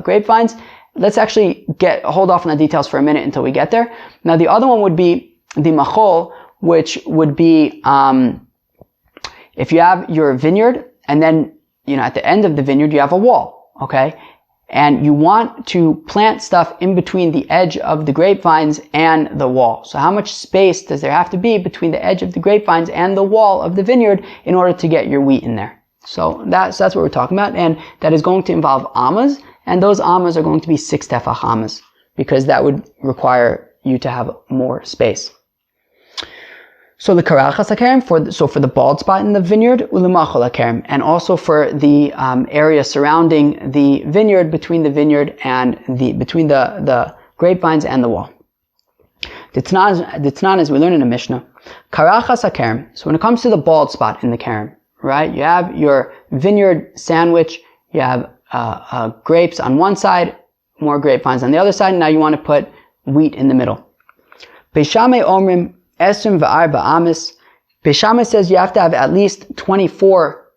grapevines? Let's actually hold off on the details for a minute until we get there. Now, the other one would be the machol, which would be if you have your vineyard, and then at the end of the vineyard you have a wall, okay? And you want to plant stuff in between the edge of the grapevines and the wall. So how much space does there have to be between the edge of the grapevines and the wall of the vineyard in order to get your wheat in there? So that's what we're talking about, and that is going to involve amahs, and those amahs are going to be 6 tefach amahs, because that would require you to have more space. So the karachas hakerem, for the bald spot in the vineyard, ulemachol hakerem, and also for the area surrounding the vineyard, between the vineyard and between the grapevines and the wall. Ditnan, as we learn in the Mishnah, karachas hakerem. So when it comes to the bald spot in the kerem, right? You have your vineyard sandwich. You have grapes on one side, more grapevines on the other side. And now you want to put wheat in the middle. Beishamai omrim esrim v'arba amos. Beishamai says you have to have at least 24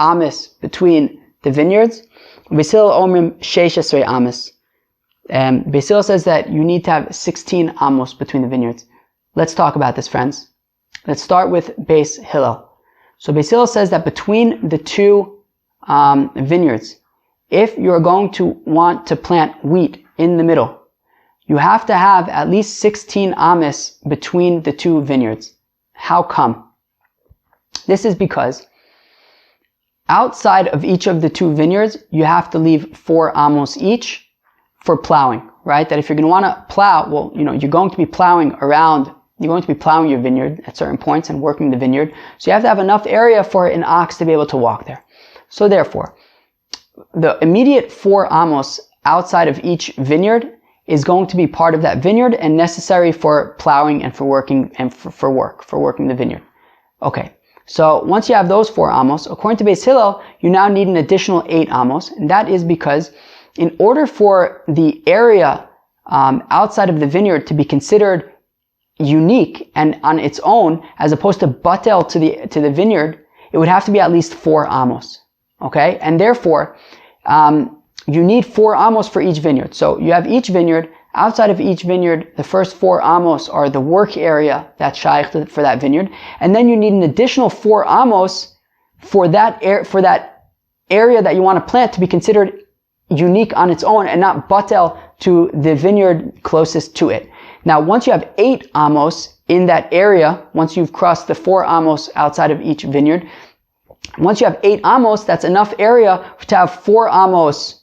amos between the vineyards. Beisil omrim sheish esrei amos. Beisil says that you need to have 16 amos between the vineyards. Let's talk about this, friends. Let's start with Beis Hillel. So Beis Hillel says that between the two vineyards, if you're going to want to plant wheat in the middle, you have to have at least 16 amos between the two vineyards. How come? This is because outside of each of the two vineyards, you have to leave 4 amos each for plowing, right? That if you're going to want to plow, well, you're going to be plowing around, you're going to be plowing your vineyard at certain points and working the vineyard. So you have to have enough area for an ox to be able to walk there. So therefore, the immediate 4 amos outside of each vineyard is going to be part of that vineyard and necessary for plowing and for working and for working the vineyard. Okay, so once you have those 4 amos, according to Beis Hillel, you now need an additional 8 amos, and that is because in order for the area outside of the vineyard to be considered unique and on its own, as opposed to batel to the vineyard, it would have to be at least 4 amos. Okay, and therefore, you need 4 amos for each vineyard. So you have each vineyard. Outside of each vineyard, the first 4 amos are the work area that's shaykh for that vineyard, and then you need an additional 4 amos for that area that you want to plant to be considered unique on its own and not batel to the vineyard closest to it. Now, once you have 8 amos in that area, once you've crossed the 4 amos outside of each vineyard, once you have 8 amos, that's enough area to have 4 amos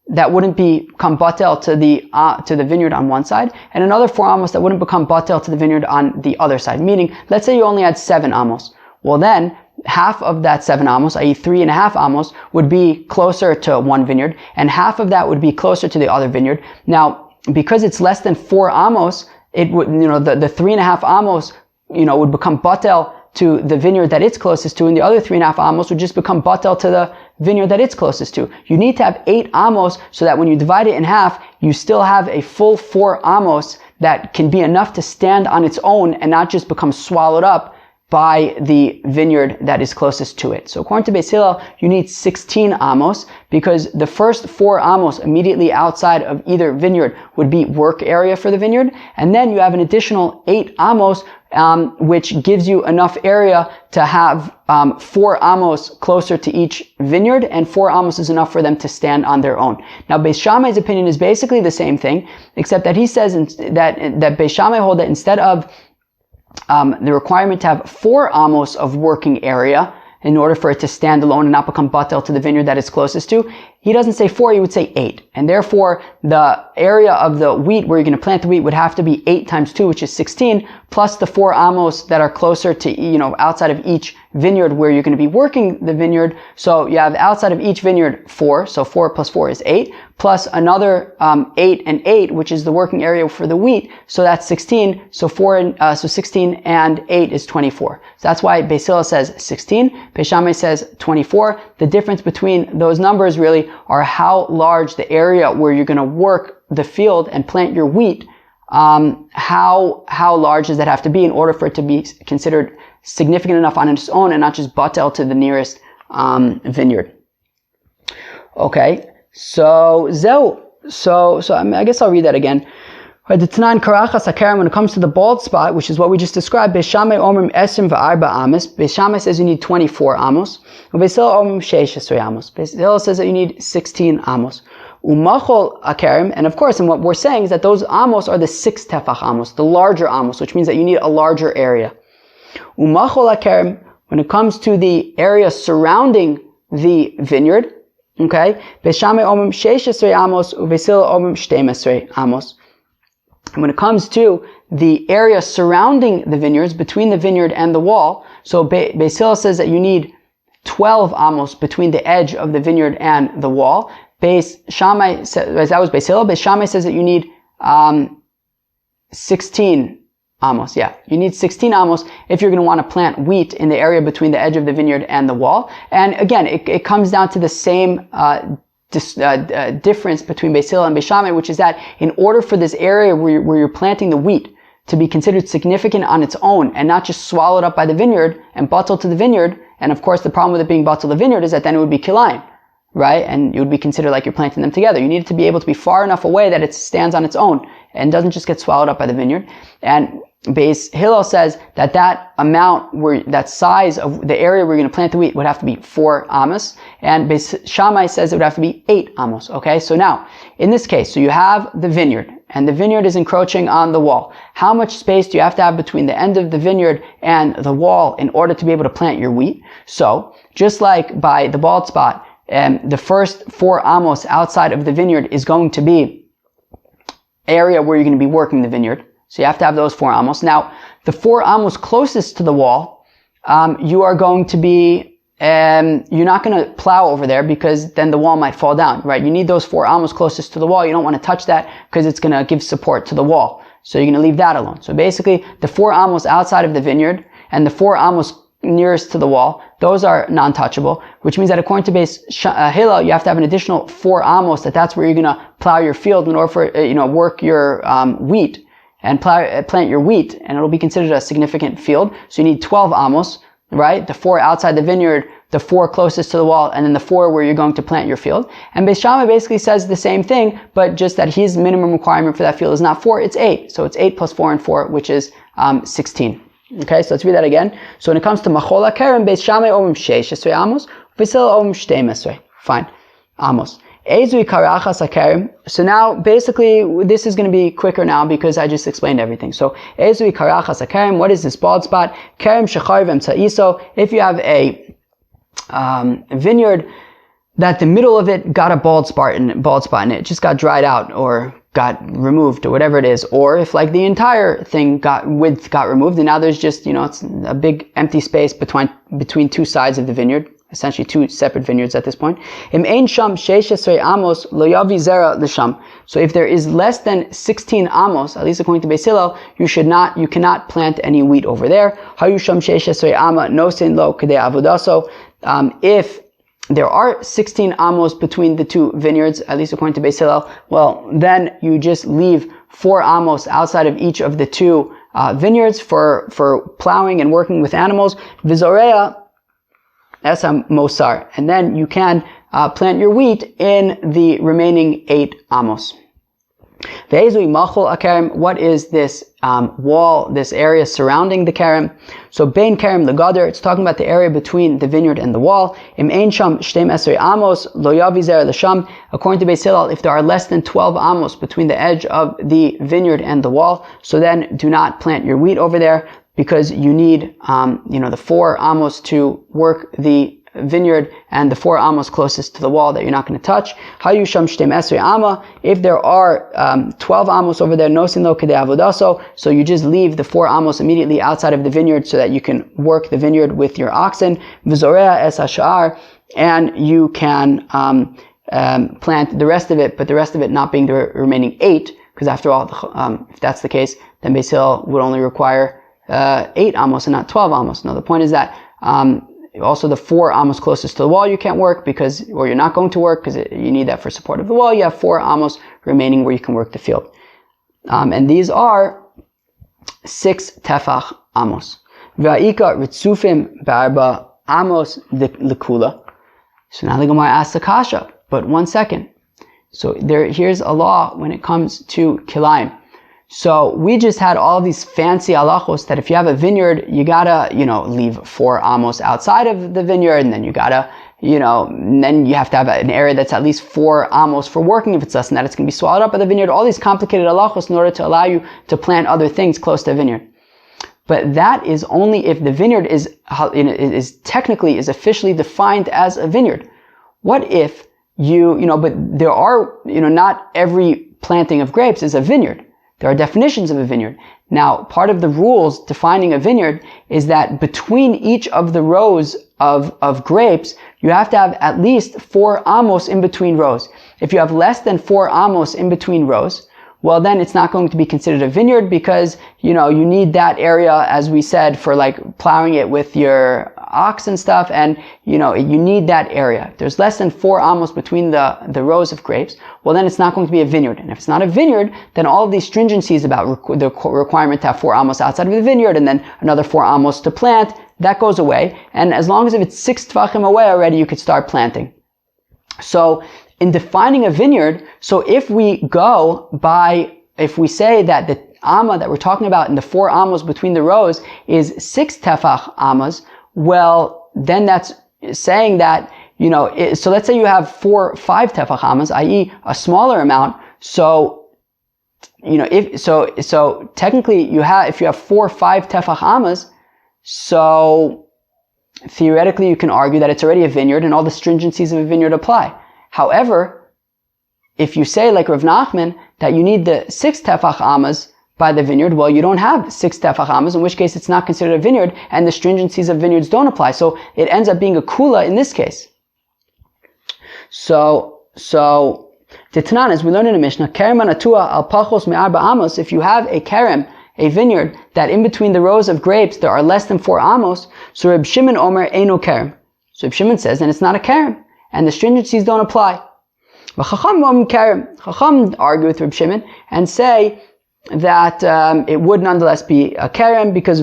that wouldn't become batel to the vineyard on one side, and another 4 amos that wouldn't become batel to the vineyard on the other side. Meaning, let's say you only had 7 amos. Well, then half of that 7 amos, i.e. 3.5 amos, would be closer to one vineyard, and half of that would be closer to the other vineyard. Now, because it's less than 4 amos, it would, the 3.5 amos, would become batel to the vineyard that it's closest to, and the other 3.5 amos would just become batel to the vineyard that it's closest to. You need to have 8 amos so that when you divide it in half, you still have a full 4 amos that can be enough to stand on its own and not just become swallowed up by the vineyard that is closest to it. So according to Beis Hillel, you need 16 amos because the first 4 amos immediately outside of either vineyard would be work area for the vineyard, and then you have an additional 8 amos which gives you enough area to have 4 amos closer to each vineyard, and 4 amos is enough for them to stand on their own. Now, Beis Shammai's opinion is basically the same thing, except that he says that Beis Shammai hold that instead of the requirement to have 4 amos of working area in order for it to stand alone and not become batel to the vineyard that it's closest to, he doesn't say 4, he would say 8. And therefore, the area of the wheat where you're going to plant the wheat would have to be 8 times 2, which is 16, plus the 4 amos that are closer to, outside of each vineyard where you're going to be working the vineyard. So you have outside of each vineyard 4, so 4 plus 4 is 8, plus another 8 and 8, which is the working area for the wheat. So that's 16. So 16 and 8 is 24. So that's why Beis Hillel says 16. Beis Shammai says 24. The difference between those numbers really are how large the area where you're going to work the field and plant your wheat. How large does that have to be in order for it to be considered significant enough on its own and not just batel to the nearest vineyard? Okay, so I guess I'll read that again. When it comes to the bald spot, which is what we just described, Beis Shammai omrim esrim v'arba amos. Beis Shammai says you need 24 amos. Beis Hillel omrim 16 amos. Beis Hillel says that you need 16 amos. Umachol akarim, and of course, and what we're saying is that those amos are the 6 tefach amos, the larger amos, which means that you need a larger area. Umachol akarim, when it comes to the area surrounding the vineyard, okay, Beis Shammai omrim 16 amos, Beis Hillel omrim 12 amos. And when it comes to the area surrounding the vineyards, between the vineyard and the wall, so Beis Hillel says that you need 12 amos between the edge of the vineyard and the wall. Beis Shammai says, that was Beis Hillel. Beis Shammai says that you need 16 amos. Yeah, you need 16 amos if you're going to want to plant wheat in the area between the edge of the vineyard and the wall. And again, it comes down to the same difference between Beis Hillel and Beis Shammai, which is that in order for this area where you're planting the wheat to be considered significant on its own and not just swallowed up by the vineyard and batel to the vineyard, and of course the problem with it being batel to the vineyard is that then it would be kilayim, right? And it would be considered like you're planting them together. You need it to be able to be far enough away that it stands on its own and doesn't just get swallowed up by the vineyard. And Beis Hillel says that amount, that size of the area where you're going to plant the wheat would have to be 4 amos, and Beis Shammai says it would have to be 8 amos. Okay, so now in this case, so you have the vineyard, and the vineyard is encroaching on the wall. How much space do you have to have between the end of the vineyard and the wall in order to be able to plant your wheat? So just like by the bald spot, the first 4 amos outside of the vineyard is going to be area where you're going to be working the vineyard. So you have to have those 4 amos. Now, the 4 amos closest to the wall, you are going to be, you're not going to plow over there because then the wall might fall down, right? You need those 4 amos closest to the wall. You don't want to touch that because it's going to give support to the wall. So you're going to leave that alone. So basically, the 4 amos outside of the vineyard and the 4 amos nearest to the wall, those are non-touchable, which means that according to Beis Hillel, you have to have an additional 4 amos, that's where you're going to plow your field in order for, work your wheat and plant your wheat, and it'll be considered a significant field. So you need 12 amos, right? The 4 outside the vineyard, the 4 closest to the wall, and then the 4 where you're going to plant your field. And Beis Shammai basically says the same thing, but just that his minimum requirement for that field is not 4, it's 8. So it's 8 plus 4 and 4, which is 16. Okay, so let's read that again. So when it comes to Machol HaKerem, Beis Shammai omrim 16 amos, Beis Hillel omrim 12. Fine. Amos. So now, basically, this is going to be quicker now because I just explained everything. So, Ezui karachas hakerem, what is this bald spot? Kerem shechar v'emtza'iso. If you have a vineyard that the middle of it got a bald spot in it, just got dried out or got removed or whatever it is, or if like the entire thing got removed and now there's just, it's a big empty space between 2 sides of the vineyard. Essentially 2 separate vineyards at this point. So if there is less than 16 amos, at least according to Beis Hillel, you cannot plant any wheat over there. If there are 16 amos between the 2 vineyards, at least according to Beis Hillel, well, then you just leave 4 amos outside of each of the 2 vineyards for plowing and working with animals. Vizorea mosar, and then you can plant your wheat in the remaining 8 amos. What is this wall, this area surrounding the kerem? So bein kerem legader, it's talking about the area between the vineyard and the wall. According to Beis Hillel, if there are less than 12 amos between the edge of the vineyard and the wall, so then do not plant your wheat over there, because you need, the 4 amos to work the vineyard and the 4 amos closest to the wall that you're not going to touch. If there are 12 amos over there, so you just leave the 4 amos immediately outside of the vineyard so that you can work the vineyard with your oxen. And you can plant the rest of it, but the rest of it not being the remaining 8, because after all, if that's the case, then Beis Hillel would only require 8 amos and not 12 amos. Now the point is that also the 4 amos closest to the wall you can't work or you're not going to work because you need that for support of the wall. You have 4 amos remaining where you can work the field. And these are 6 tefach amos. V'ha'ika ritzufim b'arba amos l'kula. So now the Gemara asks the kasha, but 1 second. So here's a law when it comes to kilayim. So we just had all these fancy halachos that if you have a vineyard, you gotta, leave 4 amos outside of the vineyard, and then you gotta, and then you have to have an area that's at least 4 amos for working. If it's less than that, it's gonna be swallowed up by the vineyard. All these complicated halachos in order to allow you to plant other things close to the vineyard. But that is only if the vineyard is officially defined as a vineyard. What if but there are, not every planting of grapes is a vineyard. There are definitions of a vineyard. Now, part of the rules defining a vineyard is that between each of the rows of grapes, you have to have at least 4 amos in between rows. If you have less than 4 amos in between rows, well, then it's not going to be considered a vineyard because, you need that area, as we said, for like plowing it with your ox and stuff, and, you need that area. If there's less than 4 amos between the rows of grapes, well, then it's not going to be a vineyard. And if it's not a vineyard, then all of these stringencies about the requirement to have 4 amos outside of the vineyard and then another 4 amos to plant, that goes away. And as long as if it's 6 tvachim away already, you could start planting. So, in defining a vineyard, so if we say that the amah that we're talking about in the 4 amos between the rows is 6 tefach amas, well, then that's saying that, so let's say you have 5 tefach amas, i.e. a smaller amount, so, so technically if you have 4 or 5 tefach amas, so theoretically you can argue that it's already a vineyard and all the stringencies of a vineyard apply. However, if you say, like Rav Nachman, that you need the 6 tefach amas by the vineyard, well, you don't have 6 tefach amas, in which case it's not considered a vineyard, and the stringencies of vineyards don't apply. So it ends up being a kula in this case. So the Tanan, as we learned in the Mishnah, kerem anatua al pachos me'arba amos, if you have a kerem, a vineyard, that in between the rows of grapes there are less than 4 amos, so Reb Shimon Omer eino kerem. So Reb Shimon says, then it's not a kerem, and the stringencies don't apply. Chacham argue with Reb Shimon and say that it would nonetheless be a kerem because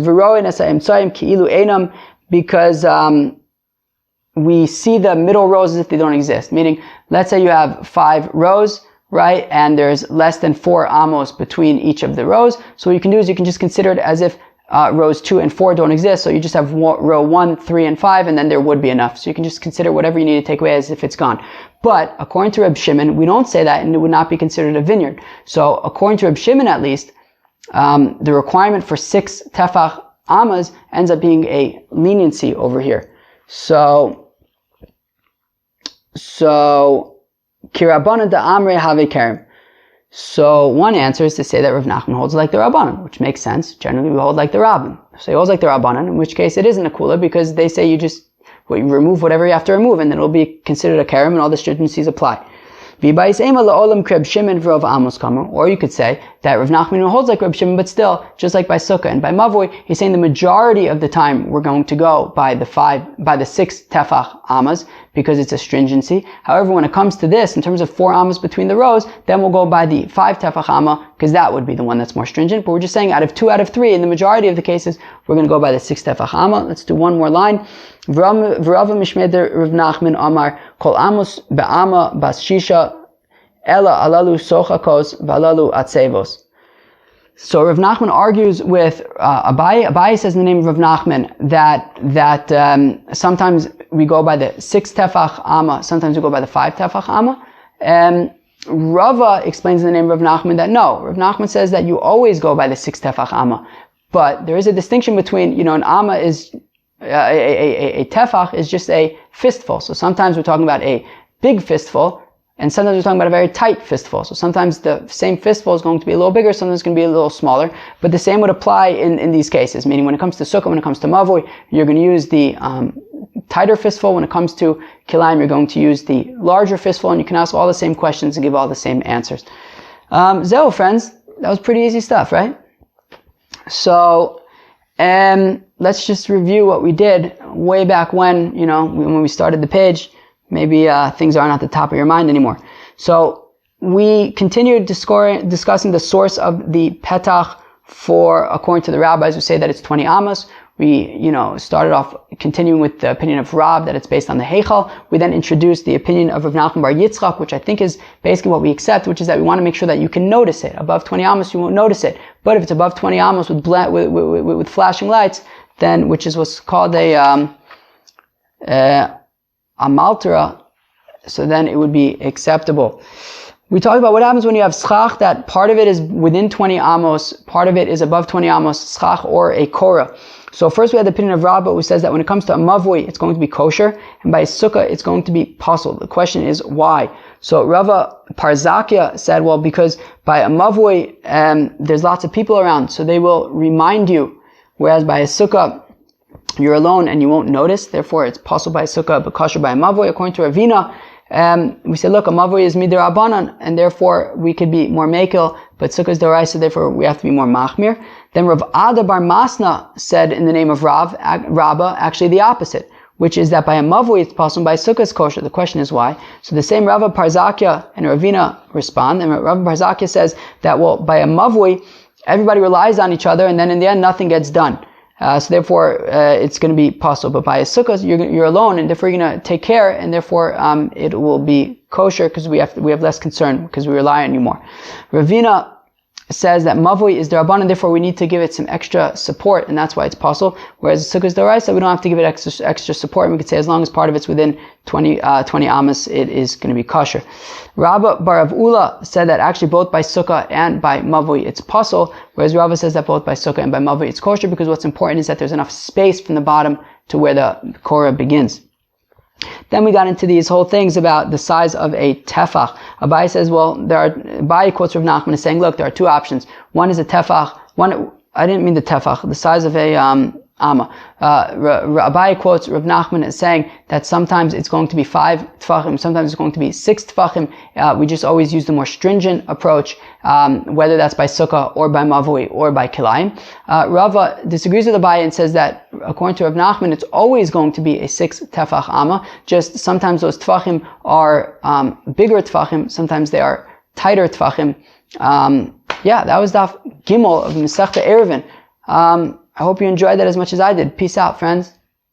we see the middle rows as if they don't exist. Meaning, let's say you have 5 rows, right, and there's less than 4 amos between each of the rows. So what you can do is you can just consider it as if rows 2 and 4 don't exist, so you just have row 1, 3, and 5, and then there would be enough. So you can just consider whatever you need to take away as if it's gone. But according to Reb Shimon, we don't say that, and it would not be considered a vineyard. So according to Reb Shimon, at least, the requirement for 6 tefach amas ends up being a leniency over here. So kirabanan da amre have kerem. So one answer is to say that Rav Nachman holds like the Rabbanan, which makes sense. Generally, we hold like the Rabbin. So he holds like the Rabbanan, in which case it isn't a kula because they say you remove whatever you have to remove, and then it will be considered a kerem, and all the stringencies apply. Or you could say that Rav Nachman holds like Reb Shimon, but still, just like by Sukkah and by Mavoi, he's saying the majority of the time we're going to go by the 6 tefach amas, because it's a stringency. However, when it comes to this, in terms of 4 amas between the rows, then we'll go by the 5 tefach amma, because that would be the one that's more stringent. But we're just saying out of 2 out of 3, in the majority of the cases, we're going to go by the 6 tefach amma. Let's do one more line. V'rava mishmeder Rav Nachman Amar kol amos be'ama bas shisha ela alalu sochakos v'alalu atzevos. So Rav Nachman argues with Abaye. Abaye says in the name of Rav Nachman that sometimes we go by the 6 tefach amma, sometimes we go by the 5 tefach amma. Rava explains in the name of Rav Nachman that no, Rav Nachman says that you always go by the 6 tefach amma. But there is a distinction between, an amma is a tefach is just a fistful. So sometimes we're talking about a big fistful, and sometimes we're talking about a very tight fistful. So sometimes the same fistful is going to be a little bigger, sometimes it's going to be a little smaller. But the same would apply in these cases, meaning when it comes to sukkah, when it comes to mavoi, you're going to use the tighter fistful. When it comes to kilayim, you're going to use the larger fistful, and you can ask all the same questions and give all the same answers. Zeo, friends, that was pretty easy stuff, right? So, let's just review what we did way back when, when we started the page. Maybe things aren't at the top of your mind anymore. So we continued discussing the source of the petach according to the rabbis who say that it's 20 amos. We, started off continuing with the opinion of Rav that it's based on the Heichal. We then introduced the opinion of Rav Nachman bar Yitzchak, which I think is basically what we accept, which is that we want to make sure that you can notice it. Above 20 amos, you won't notice it. But if it's above 20 amos with flashing lights, then, which is what's called a maltara, so then it would be acceptable. We talked about what happens when you have schach, that part of it is within 20 amos, part of it is above 20 amos, schach or a korah. So first we had the opinion of Rabbah, who says that when it comes to a mavoi, it's going to be kosher, and by a sukkah, it's going to be pasul. The question is why? So Rava Parzakia said, well, because by a mavoi, there's lots of people around, so they will remind you, whereas by a sukkah, you're alone and you won't notice, therefore it's pasul by a sukkah, but kosher by a mavoi. According to Ravina, we say, look, a mavoi is midirabanan, and therefore we could be more mekel, but sukkah is d'oraisa, therefore we have to be more machmir. Then Rav Ada bar Masna said in the name of Rabbah, actually the opposite, which is that by a mavui it's possible, by sukkah it's kosher. The question is why. So the same Rava Parzakia and Ravina respond, and Rava Parzakia says that, well, by a mavui, everybody relies on each other, and then in the end nothing gets done. So therefore, it's going to be possible. But by a sukkah, you're alone, and therefore you're going to take care, and therefore it will be kosher because we have less concern because we rely on you more. Ravina says that mavui is derabanan, and therefore we need to give it some extra support, and that's why it's possible. Whereas sukkah is d'oraisa, we don't have to give it extra support, and we could say as long as part of it's within 20 amos, it is going to be kosher. Rabba bar Ula said that actually both by sukkah and by mavui it's pasul, whereas Rava says that both by sukkah and by mavui it's kosher, because what's important is that there's enough space from the bottom to where the korah begins. Then we got into these whole things about the size of a tefach. Abai says, well, Abai quotes Rav Nachman as saying, look, there are two options. One is a tefach. I didn't mean the tefach, the size of a amah. Abai quotes Rav Nachman as saying that sometimes it's going to be 5 tefachim, sometimes it's going to be 6 tefachim. We just always use the more stringent approach, whether that's by sukkah or by mavui or by kilayim. Rava disagrees with Abai and says that according to Rav Nachman, it's always going to be a 6 tefach amah. Just sometimes those tefachim are bigger tefachim, sometimes they are tighter tefachim. That was daf Gimel of Masechta Ayruvin. I hope you enjoyed that as much as I did. Peace out, friends.